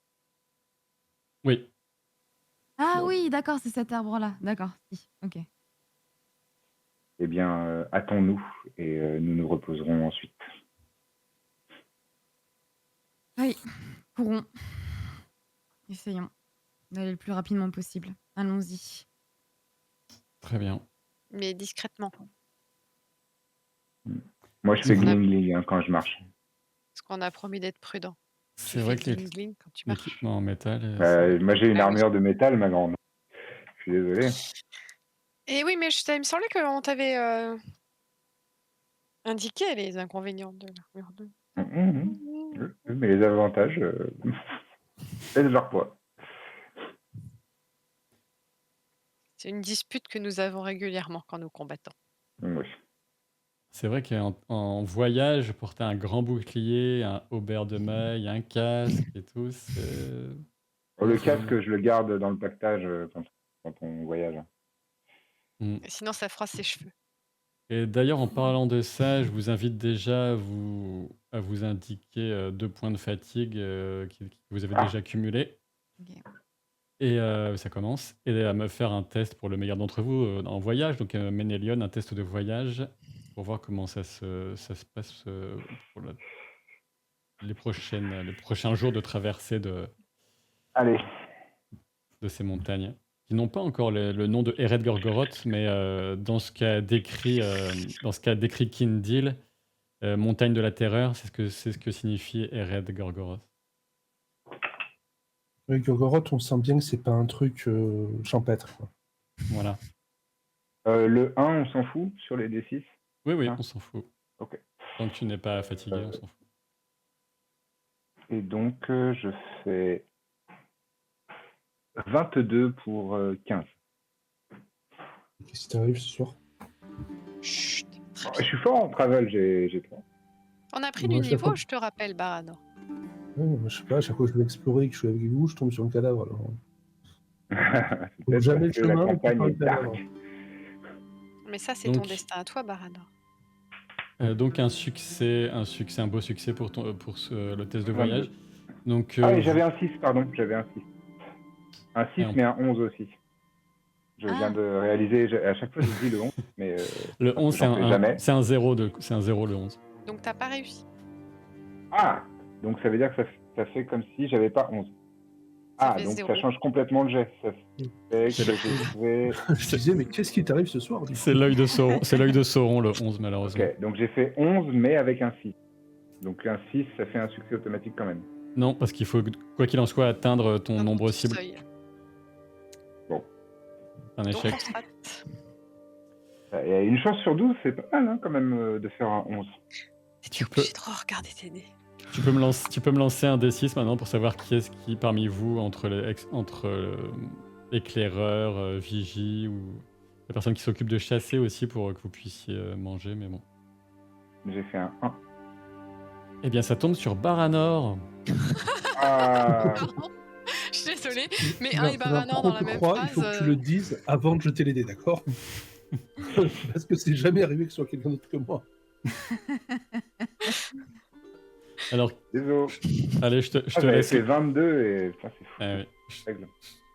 Oui, Ah Bon. oui, d'accord, c'est cet arbre-là. D'accord, si, ok. Eh bien, hâtons-nous et nous nous reposerons ensuite. Oui, courons. Essayons d'aller le plus rapidement possible. Allons-y. très bien. Mais discrètement. Moi, je Si fais vous- On a- gling-gling quand je marche. Parce qu'on a promis d'être prudent. Tu C'est fais vrai que gling-gling quand tu marches. l'équipement en métal, Moi, j'ai une Ah oui. armure de métal, ma grande. Je suis désolé. Et oui, mais il me semblait qu'on t'avait indiqué les inconvénients de l'armure de... Oui, mais les avantages, pèsent leur poids. C'est une dispute que nous avons régulièrement quand nous combattons. Oui. c'est vrai qu'en voyage, porter un grand bouclier, un haubert de maille, un casque et tout, c'est... Le casque, je le garde dans le pactage quand on voyage. Mm. Et sinon, ça froisse ses cheveux. Et d'ailleurs, en parlant de ça, je vous invite déjà à vous indiquer 2 points de fatigue que vous avez déjà cumulés. Ok. Et ça commence. Et à me faire un test pour le meilleur d'entre vous en voyage. Donc, Ménélion, un test de voyage pour voir comment ça se passe pour les prochains jours de traversée Allez. de ces montagnes. Qui n'ont pas encore le nom de Ered Gorgoroth, mais dans ce qu'a décrit Kindil, montagne de la terreur, c'est ce que signifie Ered Gorgoroth. Oui, Gorgoroth, on sent bien que c'est pas un truc champêtre, quoi. Voilà. Le 1, on s'en fout sur les D6. Oui, Ah. on s'en fout. Ok. Tant que tu n'es pas fatigué, on s'en fout. Et donc, je fais 22 pour 15. Qu'est-ce qui t'arrive ce soir? Chut, très Oh, bien. je suis fort en travel, j'ai 3. On a pris Moi, du chaque niveau, fois- je te rappelle, Barador. Ouais, moi, je sais pas, à chaque fois que je vais explorer et que je suis avec vous, je tombe sur un cadavre. Alors. C'est peut-être jamais parce le que la chemin, campagne on est peut pas le dark. cadavre. Mais ça, c'est ton Donc- destin à toi, Barador. Donc un beau succès pour le test de voyage. Donc, Ah oui, j'avais un 6, pardon, j'avais un 6. Un 6, Et on- mais un 11 aussi. Je viens de réaliser, à chaque fois je dis le 11, mais le 11, j'en fais jamais. c'est un 0 le 11. Donc, t'as pas réussi. Ah, donc ça veut dire que ça fait comme si j'avais pas 11. Ça Ah, fait donc 0. ça change complètement le jet. Ça fait que j'ai trouvé... Je te disais, mais qu'est-ce qui t'arrive ce soir? Du coup C'est l'œil de Sauron, le 11, malheureusement. Ok, donc j'ai fait 11, mais avec un 6. Donc un 6, ça fait un succès automatique quand même. Non, parce qu'il faut, quoi qu'il en soit, atteindre ton Un nombre petit cible. seuil. Un Donc, échec. on se rate. Et une chance sur 12, c'est pas mal quand même de faire un 11. T'es obligé de regarder tes dés. Tu peux me lancer un D6 maintenant pour savoir qui est-ce qui, parmi vous, entre éclaireur, vigie ou la personne qui s'occupe de chasser aussi pour que vous puissiez manger, mais bon. J'ai fait un 1. Eh bien, ça tombe sur Baranor. Ah, Je suis désolée, mais Tu un vas- et tu vas Baranor trop dans la te même croire, phrase. il faut que tu le dises avant de jeter les dés, d'accord? Parce que c'est jamais arrivé que ce soit quelqu'un d'autre que moi. Alors, désolé. allez, je te J'avais laisse. fait 22 et ça c'est fou. Ah oui. Règle.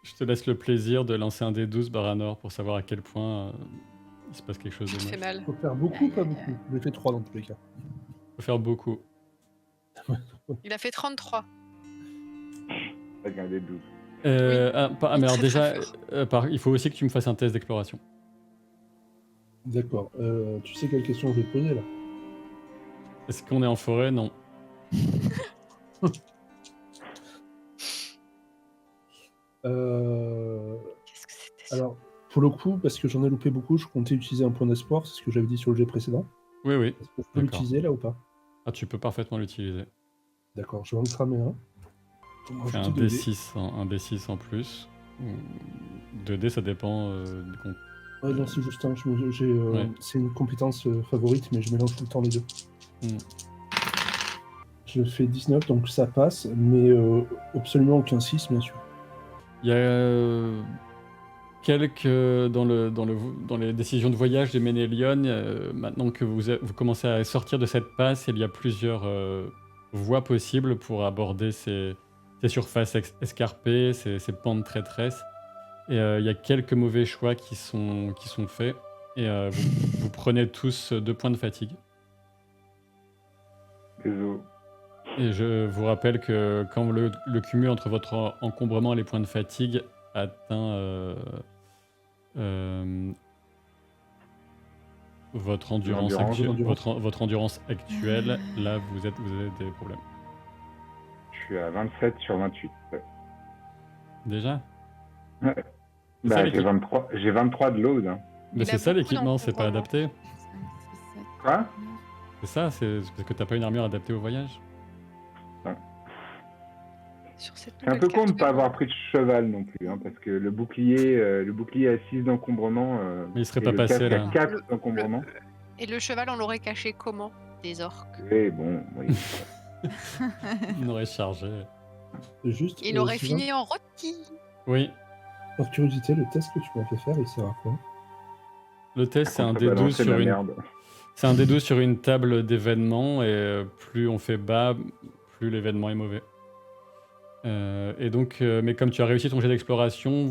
Je te laisse le plaisir de lancer un D12 Baranor pour savoir à quel point il se passe quelque chose Ça de te fait moche. mal. Faut faire beaucoup ou pas beaucoup? J'ai fait 3 dans tous les cas. Faut faire beaucoup. Il a fait 33. Avec un des 12. Mais alors Très, déjà, très fort. il faut aussi que tu me fasses un test d'exploration. D'accord. Tu sais quelle question je vais te poser là? Est-ce qu'on est en forêt? Non. Qu'est-ce que c'était ça? Alors, pour le coup, parce que j'en ai loupé beaucoup, je comptais utiliser un point d'espoir, c'est ce que j'avais dit sur le jet précédent. Oui. Est-ce que je peux D'accord. l'utiliser là ou pas? Ah, tu peux parfaitement l'utiliser. D'accord, je vais en cramer un. Pour me Fais un rajouter 2 dés. D6 en plus. 2D, ça dépend du compte. Ouais, non, c'est juste un. Ouais. C'est une compétence favorite, mais je mélange tout le temps les deux. Mm. Je fais 19, donc ça passe, mais absolument aucun 6, bien sûr. Il y a quelques dans les décisions de voyage des Ménélion, maintenant que vous commencez à sortir de cette passe, il y a plusieurs voies possibles pour aborder ces surfaces escarpées, ces pentes traîtresses. Et il y a quelques mauvais choix qui sont faits. Et vous prenez tous 2 points de fatigue. Désolé. Et je vous rappelle que quand le cumul entre votre encombrement et les points de fatigue atteint votre endurance votre endurance actuelle, là vous avez des problèmes. Je suis à 27 sur 28. Ouais. Déjà? Ouais. C'est ça, Bah, j'ai 23 de load. Hein. Mais Il c'est a ça beaucoup l'équipement, c'est pas d'encombrement. adapté. 5, 6, 7, Quoi 9. C'est ça, c'est parce que t'as pas une armure adaptée au voyage. Sur cette C'est un nouvelle peu con de carte ne pas de avoir bord. pris de cheval non plus, hein, parce que le bouclier a 6 d'encombrement. Mais il serait et pas le passé casque là. a 4 d'encombrement. Et le cheval, on l'aurait caché comment? Des orques. Oui, bon, oui. On aurait chargé. Juste, Il aurait Sylvain, fini en rôti. Oui, par curiosité, le test que tu m'as fait faire, il sert à quoi? le test c'est un D12 Contrebalancer sur la une merde. c'est un D12 sur une table d'événements et plus on fait bas, plus l'événement est mauvais. Et donc, mais comme tu as réussi ton jet d'exploration,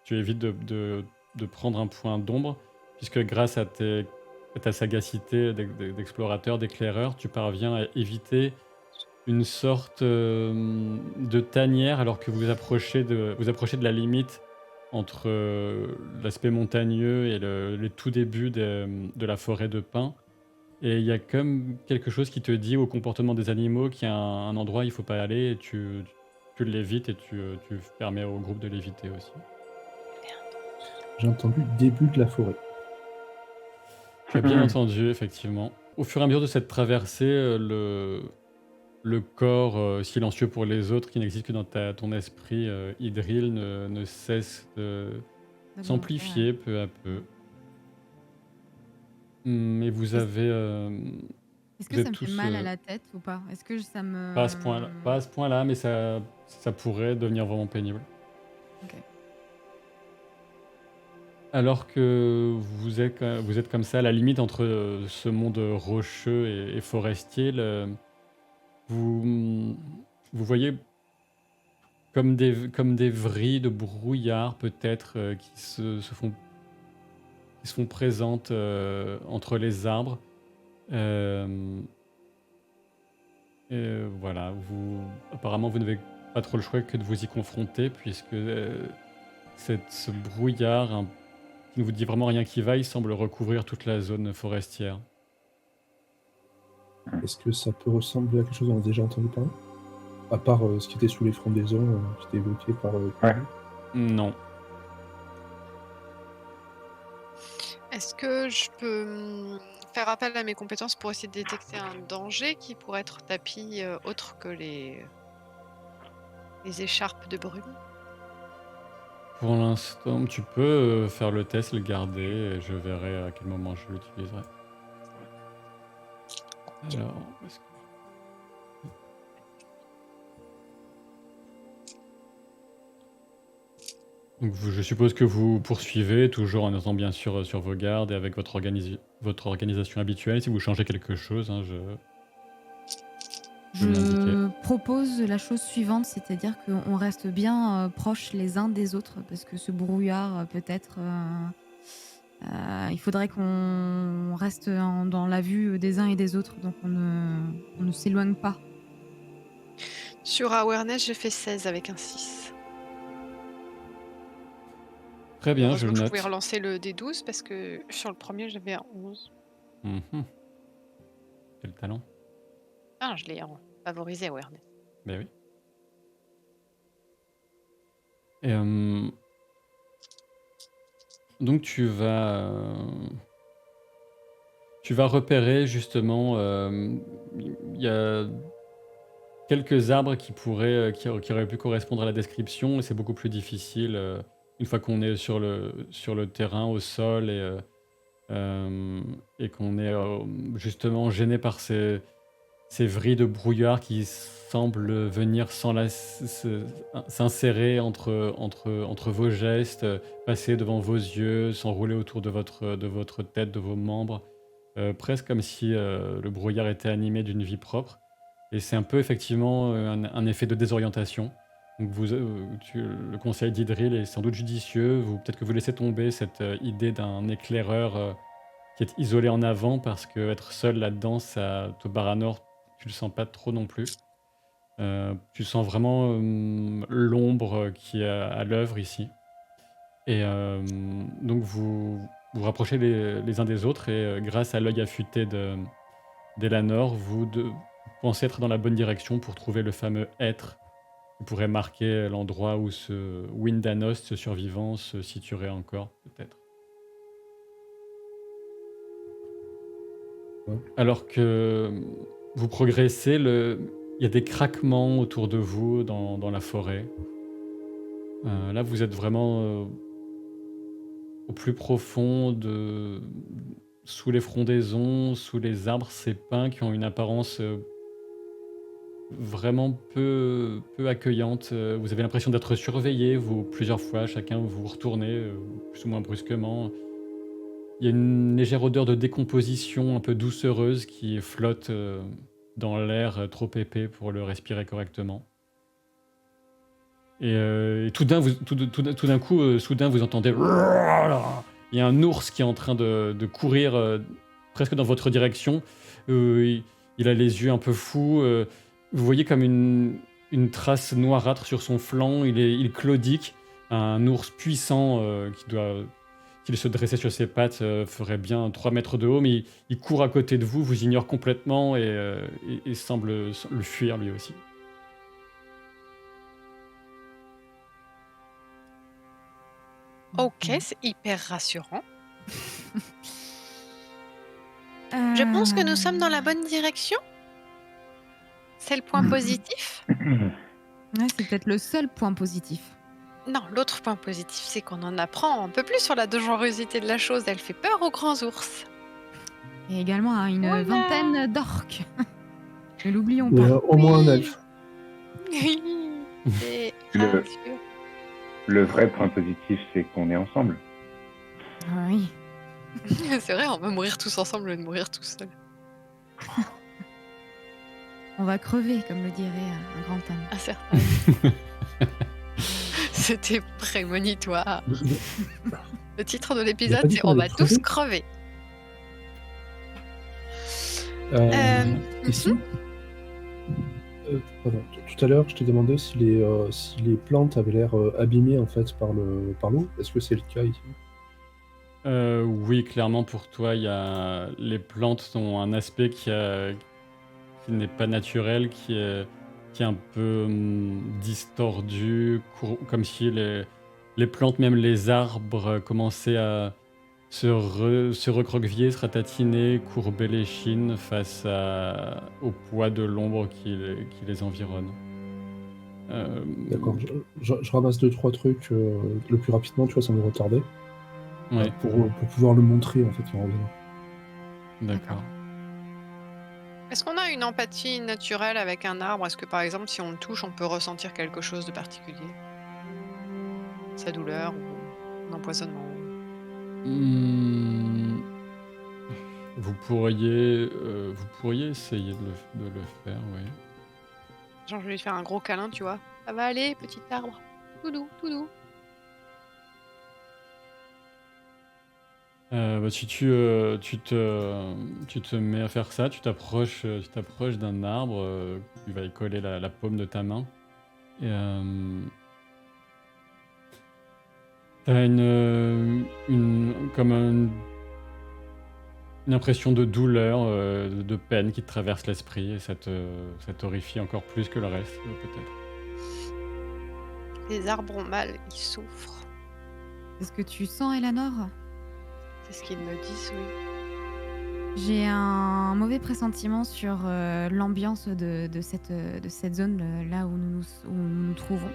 tu évites de prendre un point d'ombre, puisque grâce à ta sagacité d'explorateur, d'éclaireur, tu parviens à éviter une sorte de tanière alors que vous approchez de la limite entre l'aspect montagneux et le tout début de la forêt de pins. Et il y a comme quelque chose qui te dit au comportement des animaux qu'il y a un endroit où il ne faut pas aller et tu l'évites et tu permets au groupe de l'éviter aussi. J'ai entendu début de la forêt. Tu as bien entendu, effectivement. Au fur et à mesure de cette traversée, le corps silencieux pour les autres qui n'existe que dans ton esprit, Idril, ne cesse de s'amplifier peu à peu. Mais vous avez... Est-ce vous que êtes ça me fait tous, mal à la tête ou pas? Est-ce que ça me... pas à ce point-là, mais ça pourrait devenir vraiment pénible. Ok. Alors que vous êtes comme ça à la limite entre ce monde rocheux et forestier, vous voyez comme des vrilles de brouillard peut-être qui se font présentes entre les arbres. Et voilà, apparemment vous n'avez pas trop le choix que de vous y confronter puisque ce brouillard qui ne vous dit vraiment rien qui vaille semble recouvrir toute la zone forestière. Est-ce que ça peut ressembler à quelque chose qu'on a déjà entendu parler? À part ce qui était sous les frondaisons, qui était évoqué par... Ouais. Non. Est-ce que je peux faire appel à mes compétences pour essayer de détecter un danger qui pourrait être tapis autre que les écharpes de brume? Pour l'instant, tu peux faire le test, le garder, et je verrai à quel moment je l'utiliserai. Alors, est-ce que... Donc, je suppose que vous poursuivez, toujours en étant bien sûr sur vos gardes et avec votre organisation habituelle. Si vous changez quelque chose, hein, vous me l'indiquez. Je propose la chose suivante, c'est-à-dire qu'on reste bien proches les uns des autres, parce que ce brouillard, peut-être, il faudrait qu'on reste dans la vue des uns et des autres, donc on ne s'éloigne pas. Sur Awareness, j'ai fait 16 avec un 6. Très bien, je le Heureusement que je note. pouvais relancer le D12 parce que sur le premier, j'avais un 11. Mhm. Quel talent. Ah, je l'ai favorisé donc tu vas repérer justement, il y a quelques arbres qui pourraient, qui auraient pu correspondre à la description, et c'est beaucoup plus difficile, une fois qu'on est sur le terrain, au sol, et qu'on est, justement gêné par ces vrilles de brouillard qui semblent venir s'insérer entre vos gestes, passer devant vos yeux, s'enrouler autour de votre tête, de vos membres, presque comme si, le brouillard était animé d'une vie propre. Et c'est un peu effectivement, un effet de désorientation. Donc le conseil d'Idril est sans doute judicieux. Peut-être que vous laissez tomber cette, idée d'un éclaireur, qui est isolé en avant, parce qu'être seul là-dedans, Baranor, tu le sens pas trop non plus. Tu sens vraiment, l'ombre qui est à l'œuvre ici. Et donc vous vous rapprochez les uns des autres, et grâce à l'œil affûté d'Elanor, vous pensez être dans la bonne direction pour trouver le fameux être qui pourrait marquer l'endroit où ce Windanost, ce survivant, se situerait encore, peut-être. Ouais. Alors que vous progressez, il y a des craquements autour de vous dans la forêt. Là, vous êtes vraiment, au plus profond sous les frondaisons, sous les arbres, ces pins qui ont une apparence, vraiment peu accueillante. Vous avez l'impression d'être surveillé, plusieurs fois, chacun vous retournez, plus ou moins brusquement. Il y a une légère odeur de décomposition un peu doucereuse qui flotte, dans l'air, trop épais pour le respirer correctement. Et tout d'un coup, soudain, vous entendez... Il y a un ours qui est en train de courir, presque dans votre direction. Il a les yeux un peu fous. Vous voyez comme une trace noirâtre sur son flanc. Il claudique. Un ours puissant, s'il se dressait sur ses pattes, ferait bien 3 mètres de haut, mais il court à côté de vous, vous ignore complètement, et semble le fuir lui aussi. Ok, c'est hyper rassurant. Je pense que nous sommes dans la bonne direction. C'est le point positif. Ouais, c'est peut-être le seul point positif. Non, l'autre point positif, c'est qu'on en apprend un peu plus sur la dangerosité de la chose. Elle fait peur aux grands ours. Et également à une Voilà. vingtaine d'orques. Ne l'oublions Et pas. au moins un elfe. Oui, c'est Le- rassurant. Le vrai point positif, c'est qu'on est ensemble. Ah oui. C'est vrai, on va mourir tous ensemble au lieu de mourir tout seul. On va crever, comme le dirait un grand homme. Un certain. C'était prémonitoire. Le titre de Il a l'épisode, pas dit c'est qu'on On va allait tous crever. crever. Ici, pardon, tout à l'heure, je t'ai demandé si les plantes avaient l'air abîmées en fait par l'eau. Est-ce que c'est le cas ici? Oui, clairement pour toi, les plantes ont un aspect qui n'est pas naturel, qui est un peu distordu, comme si les plantes, même les arbres, commençaient à se recroqueviller, se ratatiner, courber l'échine face au poids de l'ombre qui les environne. D'accord, je ramasse 2-3 trucs le plus rapidement, tu vois, sans me retarder, Ouais, pour pouvoir le montrer en fait en revenant. d'accord. Est-ce qu'on a une empathie naturelle avec un arbre? Est-ce que par exemple, si on le touche, on peut ressentir quelque chose de particulier? Sa douleur ou un empoisonnement? Hmm, Vous pourriez essayer de le faire, oui. Genre, je vais lui faire un gros câlin, tu vois. Ça va aller, petit arbre. Tout doux, tout doux. Si tu te mets à faire ça, tu t'approches d'un arbre, tu vas y coller la paume de ta main, et t'as comme une impression de douleur, de peine qui te traverse l'esprit, et ça t'horrifie encore plus que le reste, peut-être. Les arbres ont mal, ils souffrent. C'est ce que tu sens, Eleanor? C'est ce qu'ils me disent, oui. J'ai un mauvais pressentiment sur l'ambiance de cette zone là où nous nous trouvons.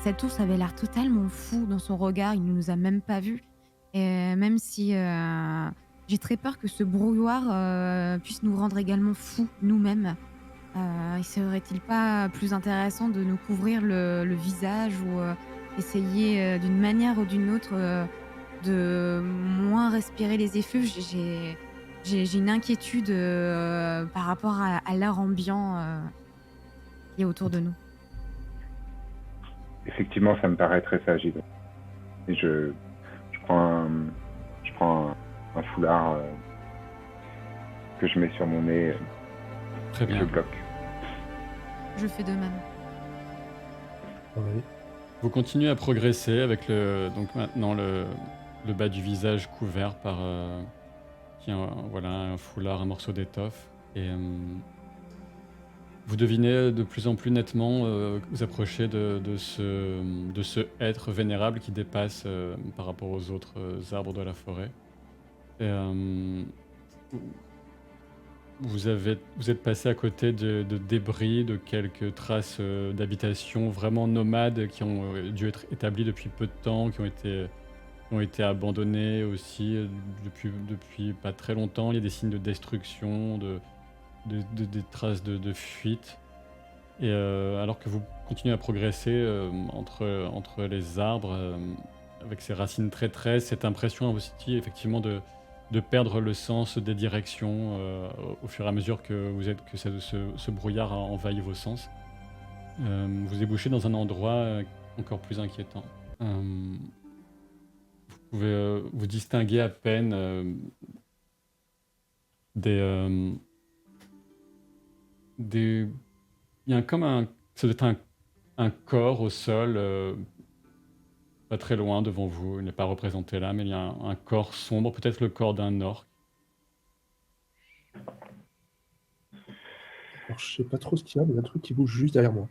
Cet ours avait l'air totalement fou dans son regard, il ne nous a même pas vus. Et même si j'ai très peur que ce brouillard puisse nous rendre également fous nous-mêmes. Serait-il pas plus intéressant de nous couvrir le visage ou essayer d'une manière ou d'une autre de moins respirer les effluves? J'ai une inquiétude par rapport à l'air ambiant qui est autour de nous. Effectivement, ça me paraît très sage. Et je prends un foulard que je mets sur mon nez Très et je bien. bloque. Je fais de même. Ouais. Vous continuez à progresser avec donc maintenant le bas du visage couvert par voilà, un foulard, un morceau d'étoffe. Et vous devinez de plus en plus nettement vous approchez de ce être vénérable qui dépasse par rapport aux autres arbres de la forêt. Et, vous êtes passé à côté de débris, de quelques traces d'habitations vraiment nomades qui ont dû être établies depuis peu de temps, qui ont été abandonnées aussi depuis pas très longtemps. Il y a des signes de destruction, des traces de fuite. Et alors que vous continuez à progresser entre les arbres, avec ces racines traîtresses, cette impression aussi effectivement de perdre le sens des directions au fur et à mesure que ce brouillard a envahi vos sens. Vous débouchez dans un endroit encore plus inquiétant. Vous pouvez vous distinguer à peine des... Il y a ça doit être un corps au sol, pas très loin devant vous. Il n'est pas représenté là, mais il y a un corps sombre, peut-être le corps d'un orc. Alors, je sais pas trop ce qu'il y a, mais il y a un truc qui bouge juste derrière moi.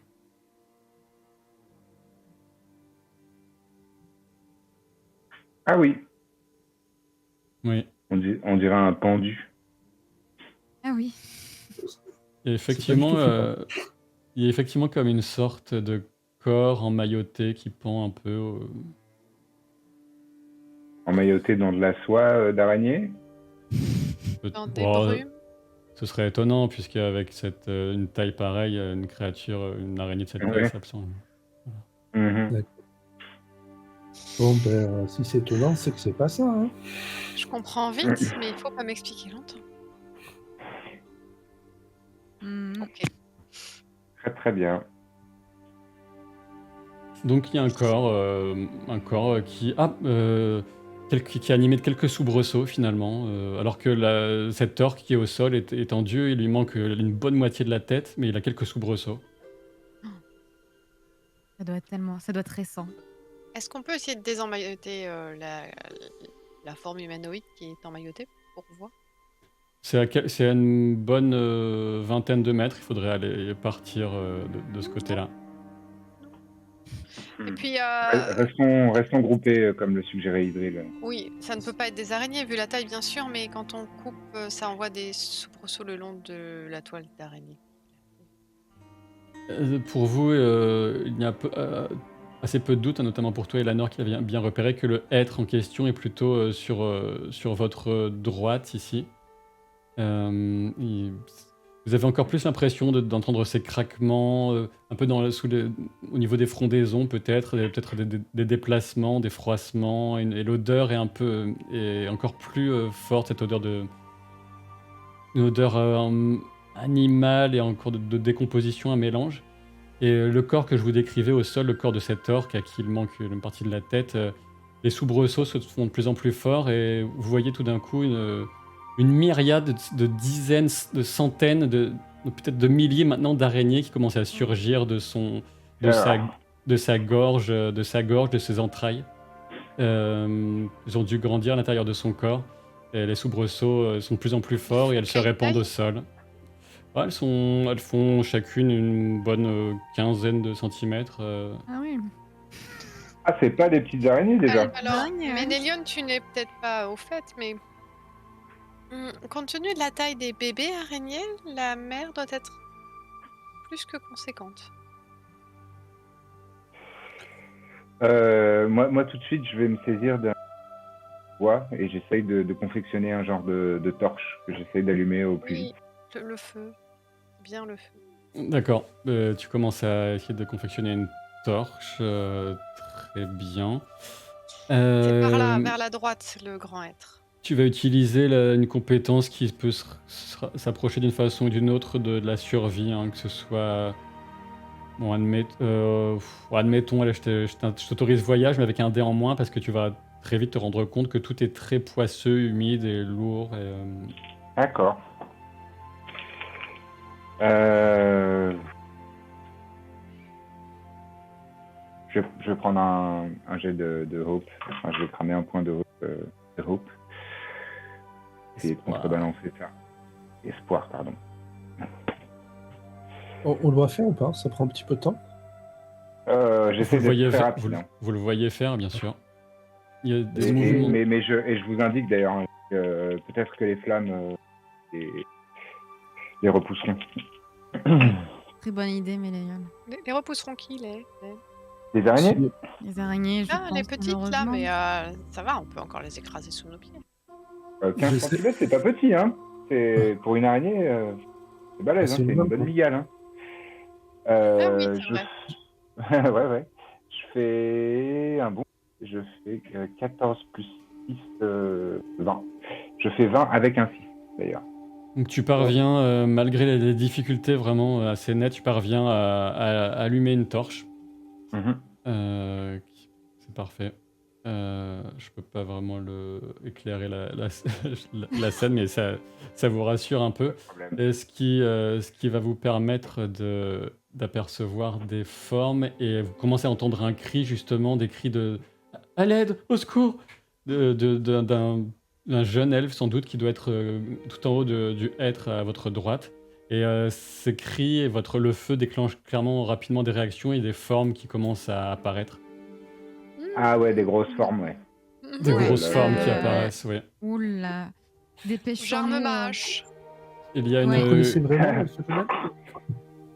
Ah oui, Oui. on dirait un pendu. Ah oui. Et effectivement, C'est pas du tout flippant. il y a effectivement comme une sorte de corps emmailloté qui pend un peu. Emmailloté dans de la soie d'araignée. Dans des Oh, brumes. ce serait étonnant, puisque avec une taille pareille, une créature, une araignée de cette taille, Ouais. ça me semble. Mhm. Bon, ben, si c'est étonnant, c'est que c'est pas ça. Hein. Je comprends vite, mais il faut pas m'expliquer longtemps. Ok. Très très bien. Donc il y a un corps qui est animé de quelques soubresauts finalement, alors que cet orc qui est au sol est étendu, il lui manque une bonne moitié de la tête, mais il a quelques soubresauts. Ça doit être récent. Est-ce qu'on peut essayer de désemmailloter la forme humanoïde qui est emmaillotée pour voir? C'est à une bonne vingtaine de mètres, il faudrait aller partir de ce côté-là. Et puis, Restons groupés comme le suggérait Idril. oui, ça ne peut pas être des araignées vu la taille, bien sûr, mais quand on coupe, ça envoie des soubresauts le long de la toile d'araignée. Pour vous, il y a assez peu de doute, hein, notamment pour toi, Eleanor, qui a bien repéré que le être en question est plutôt sur votre droite ici. Vous avez encore plus l'impression d'entendre ces craquements, un peu au niveau des frondaisons peut-être des déplacements, des froissements, et l'odeur est encore plus forte, cette odeur une odeur animale et encore de décomposition, un mélange. Et le corps que je vous décrivais au sol, le corps de cet orc à qui il manque une partie de la tête, les soubresauts se font de plus en plus forts et vous voyez tout d'un coup une myriade de dizaines, de centaines, peut-être de milliers maintenant d'araignées qui commencent à surgir de sa gorge, de ses entrailles. Ils ont dû grandir à l'intérieur de son corps. Et les soubresauts sont de plus en plus forts et elles se Quelle répandent taille? au sol. Ouais, elles font chacune une bonne quinzaine de centimètres. Ah oui. Ah, c'est pas des petites araignées déjà. Alors, Dingue, ouais. Ménélion, tu n'es peut-être pas au fait, mais compte tenu de la taille des bébés araignées, la mère doit être plus que conséquente. Moi, tout de suite, je vais me saisir d'un bois et j'essaye de confectionner un genre de torche que j'essaye d'allumer au plus Oui, vite. le feu. Bien le feu. D'accord. Tu commences à essayer de confectionner une torche. Très bien. C'est par là, Euh, vers la droite, le grand être. Tu vas utiliser une compétence qui peut s'approcher d'une façon ou d'une autre de la survie, hein, que ce soit... Bon, admettons, allez, je t'autorise voyage, mais avec un dé en moins, parce que tu vas très vite te rendre compte que tout est très poisseux, humide et lourd. D'accord. Je vais prendre un jet de hope. Enfin, je vais cramer un point de hope. Essayer de Espoir. contrebalancer ça. Espoir, pardon. On le voit faire ou pas? Ça prend un petit peu de temps. J'essaie d'être très rapide. Hein. Vous le voyez faire, bien sûr. Il y a des Et mouvements. je vous indique d'ailleurs que peut-être que les flammes les repousseront. Très bonne idée, Méléon. Les repousseront qui, Les araignées? Si- Les araignées, je Ah, pense, les petites là, malheureusement. mais ça va, on peut encore les écraser sous nos pieds. 15 Je sais- cm, c'est pas petit, hein. Pour une araignée, c'est balèze, hein. C'est C'est une énorme, bonne quoi. migale. Hein. Ah oui, c'est vrai. Ouais. Je fais un bon. Je fais 14 plus 6, 20. Je fais 20 avec un 6, d'ailleurs. Donc tu parviens, malgré les difficultés vraiment assez nettes, tu parviens à allumer une torche. Mhm. C'est parfait. Je peux pas vraiment éclairer la scène, mais ça vous rassure un peu. Pas de problème. Et ce qui va vous permettre d'apercevoir des formes, et vous commencez à entendre un cri, justement, des cris de « À l'aide, au secours !» d'un jeune elfe, sans doute, qui doit être tout en haut du hêtre à votre droite. Et ces cris et le feu déclenchent clairement rapidement des réactions et des formes qui commencent à apparaître. Ah ouais, des grosses formes, ouais. Des Ouais, grosses formes qui euh, apparaissent, oui. Oula. Dépêchons-nous. J'arme ma hache. Il y a Ouais. Vous connaissez vraiment ce jeune homme?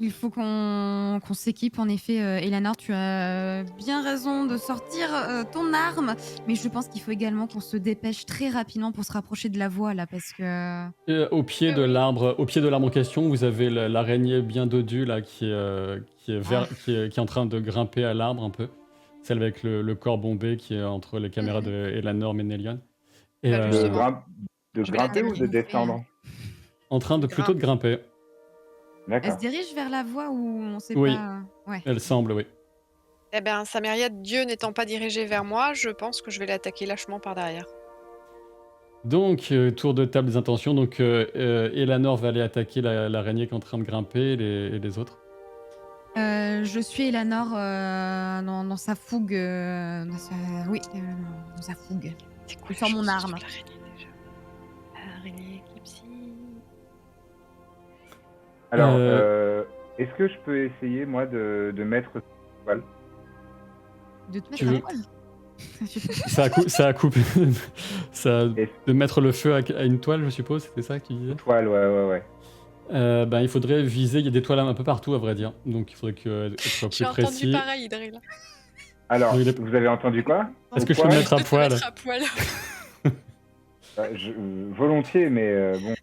Il faut qu'on s'équipe. En effet, Eleanor, tu as bien raison de sortir ton arme. Mais je pense qu'il faut également qu'on se dépêche très rapidement pour se rapprocher de la voie, là, parce que... Au pied de l'arbre en question, vous avez l'araignée bien dodue là, qui est en train de grimper à l'arbre un peu. Celle avec le corps bombé qui est entre les caméras de Eleanor Ménélion. Et Bah, De, justement. de Je vais la grimper ou de taquiner. descendre? en train de plutôt de grimper. Elle se D'accord. dirige vers la voie où on sait Oui. pas... Ouais. Elle semble, oui. Eh bien, Samériade, Dieu n'étant pas dirigé vers moi, je pense que je vais l'attaquer lâchement par derrière. Donc, tour de table des intentions. Donc, Eleanor va aller attaquer l'araignée qui est en train de grimper et les autres. Je suis Eleanor dans sa fougue. Oui, dans sa fougue. C'est quoi Je les sors mon choses arme. sur l'araignée, déjà? Araignée, éclipsie. Alors, est-ce que je peux essayer, moi, de mettre cette toile? De te Tu mettre à veux- poil. Ça a coupé. De mettre le feu à une toile, je suppose, c'était ça que tu disais? Toile, ouais. Il faudrait viser, il y a des toiles un peu partout à vrai dire, donc il faudrait que tu sois J'ai plus entendu précis. pareil, Idril. Alors, Oui, vous avez entendu quoi? Est-ce que je Au peux poil? mettre à De te poil? mettre à poil. Volontiers, mais bon.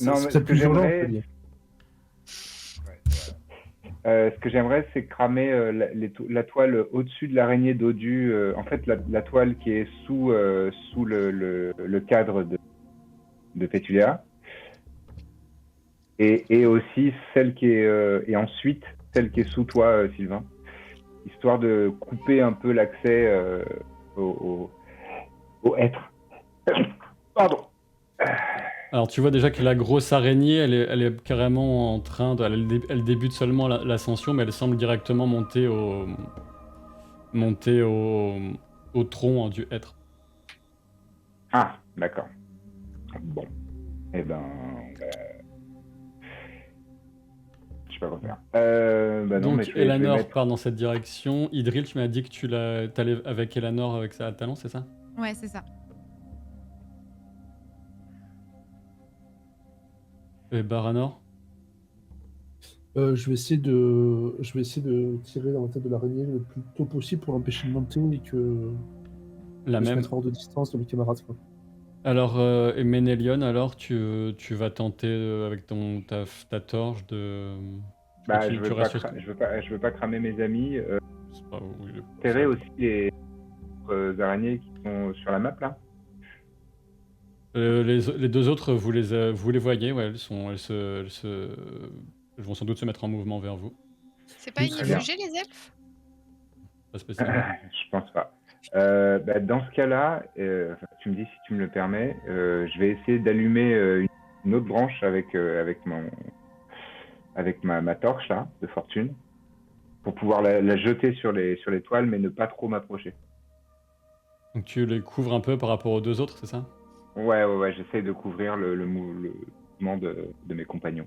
Non, mais ce C'est que plus violent, j'aimerais, je veux dire. ce que j'aimerais, c'est cramer la toile au-dessus de l'araignée dodue. En fait, la toile qui est sous le cadre de Pétuléa. Et aussi celle qui est et ensuite celle qui est sous toi, Sylvain, histoire de couper un peu l'accès au être. Pardon. Alors tu vois déjà que la grosse araignée, elle est carrément en train de... Elle débute seulement l'ascension, mais elle semble directement monter au tronc du hêtre. Ah, d'accord. Bon. Eh ben, sais pas quoi faire. Bah non, Donc mais je vais Eleanor mettre. part dans cette direction. Idril, tu m'as dit que t'allais avec Eleanor avec sa talent, c'est ça? Ouais, c'est ça. Et Baranor? Je vais essayer de tirer dans la tête de l'araignée le plus tôt possible pour l'empêcher de monter et que La de se même. mettre hors de distance de mes camarades, quoi. Alors, et Ménélion, alors tu vas tenter avec ta torche de. Bah, tu restes sur ce que- je veux pas cramer mes amis. c'est pas- oui, Terrer aussi les autres araignées qui sont sur la map là. les deux autres, vous les voyez, ouais, elles vont sans doute se mettre en mouvement vers vous. C'est pas Oui, une très bien. IFG, les elfes? Pas spécialement. Je pense pas. Bah, dans ce cas-là, enfin, tu me dis si tu me le permets, je vais essayer d'allumer une autre branche avec ma torche là, de fortune, pour pouvoir la jeter sur les toiles, mais ne pas trop m'approcher. Donc tu les couvres un peu par rapport aux deux autres, c'est ça? Ouais, j'essaye de couvrir le mouvement de mes compagnons.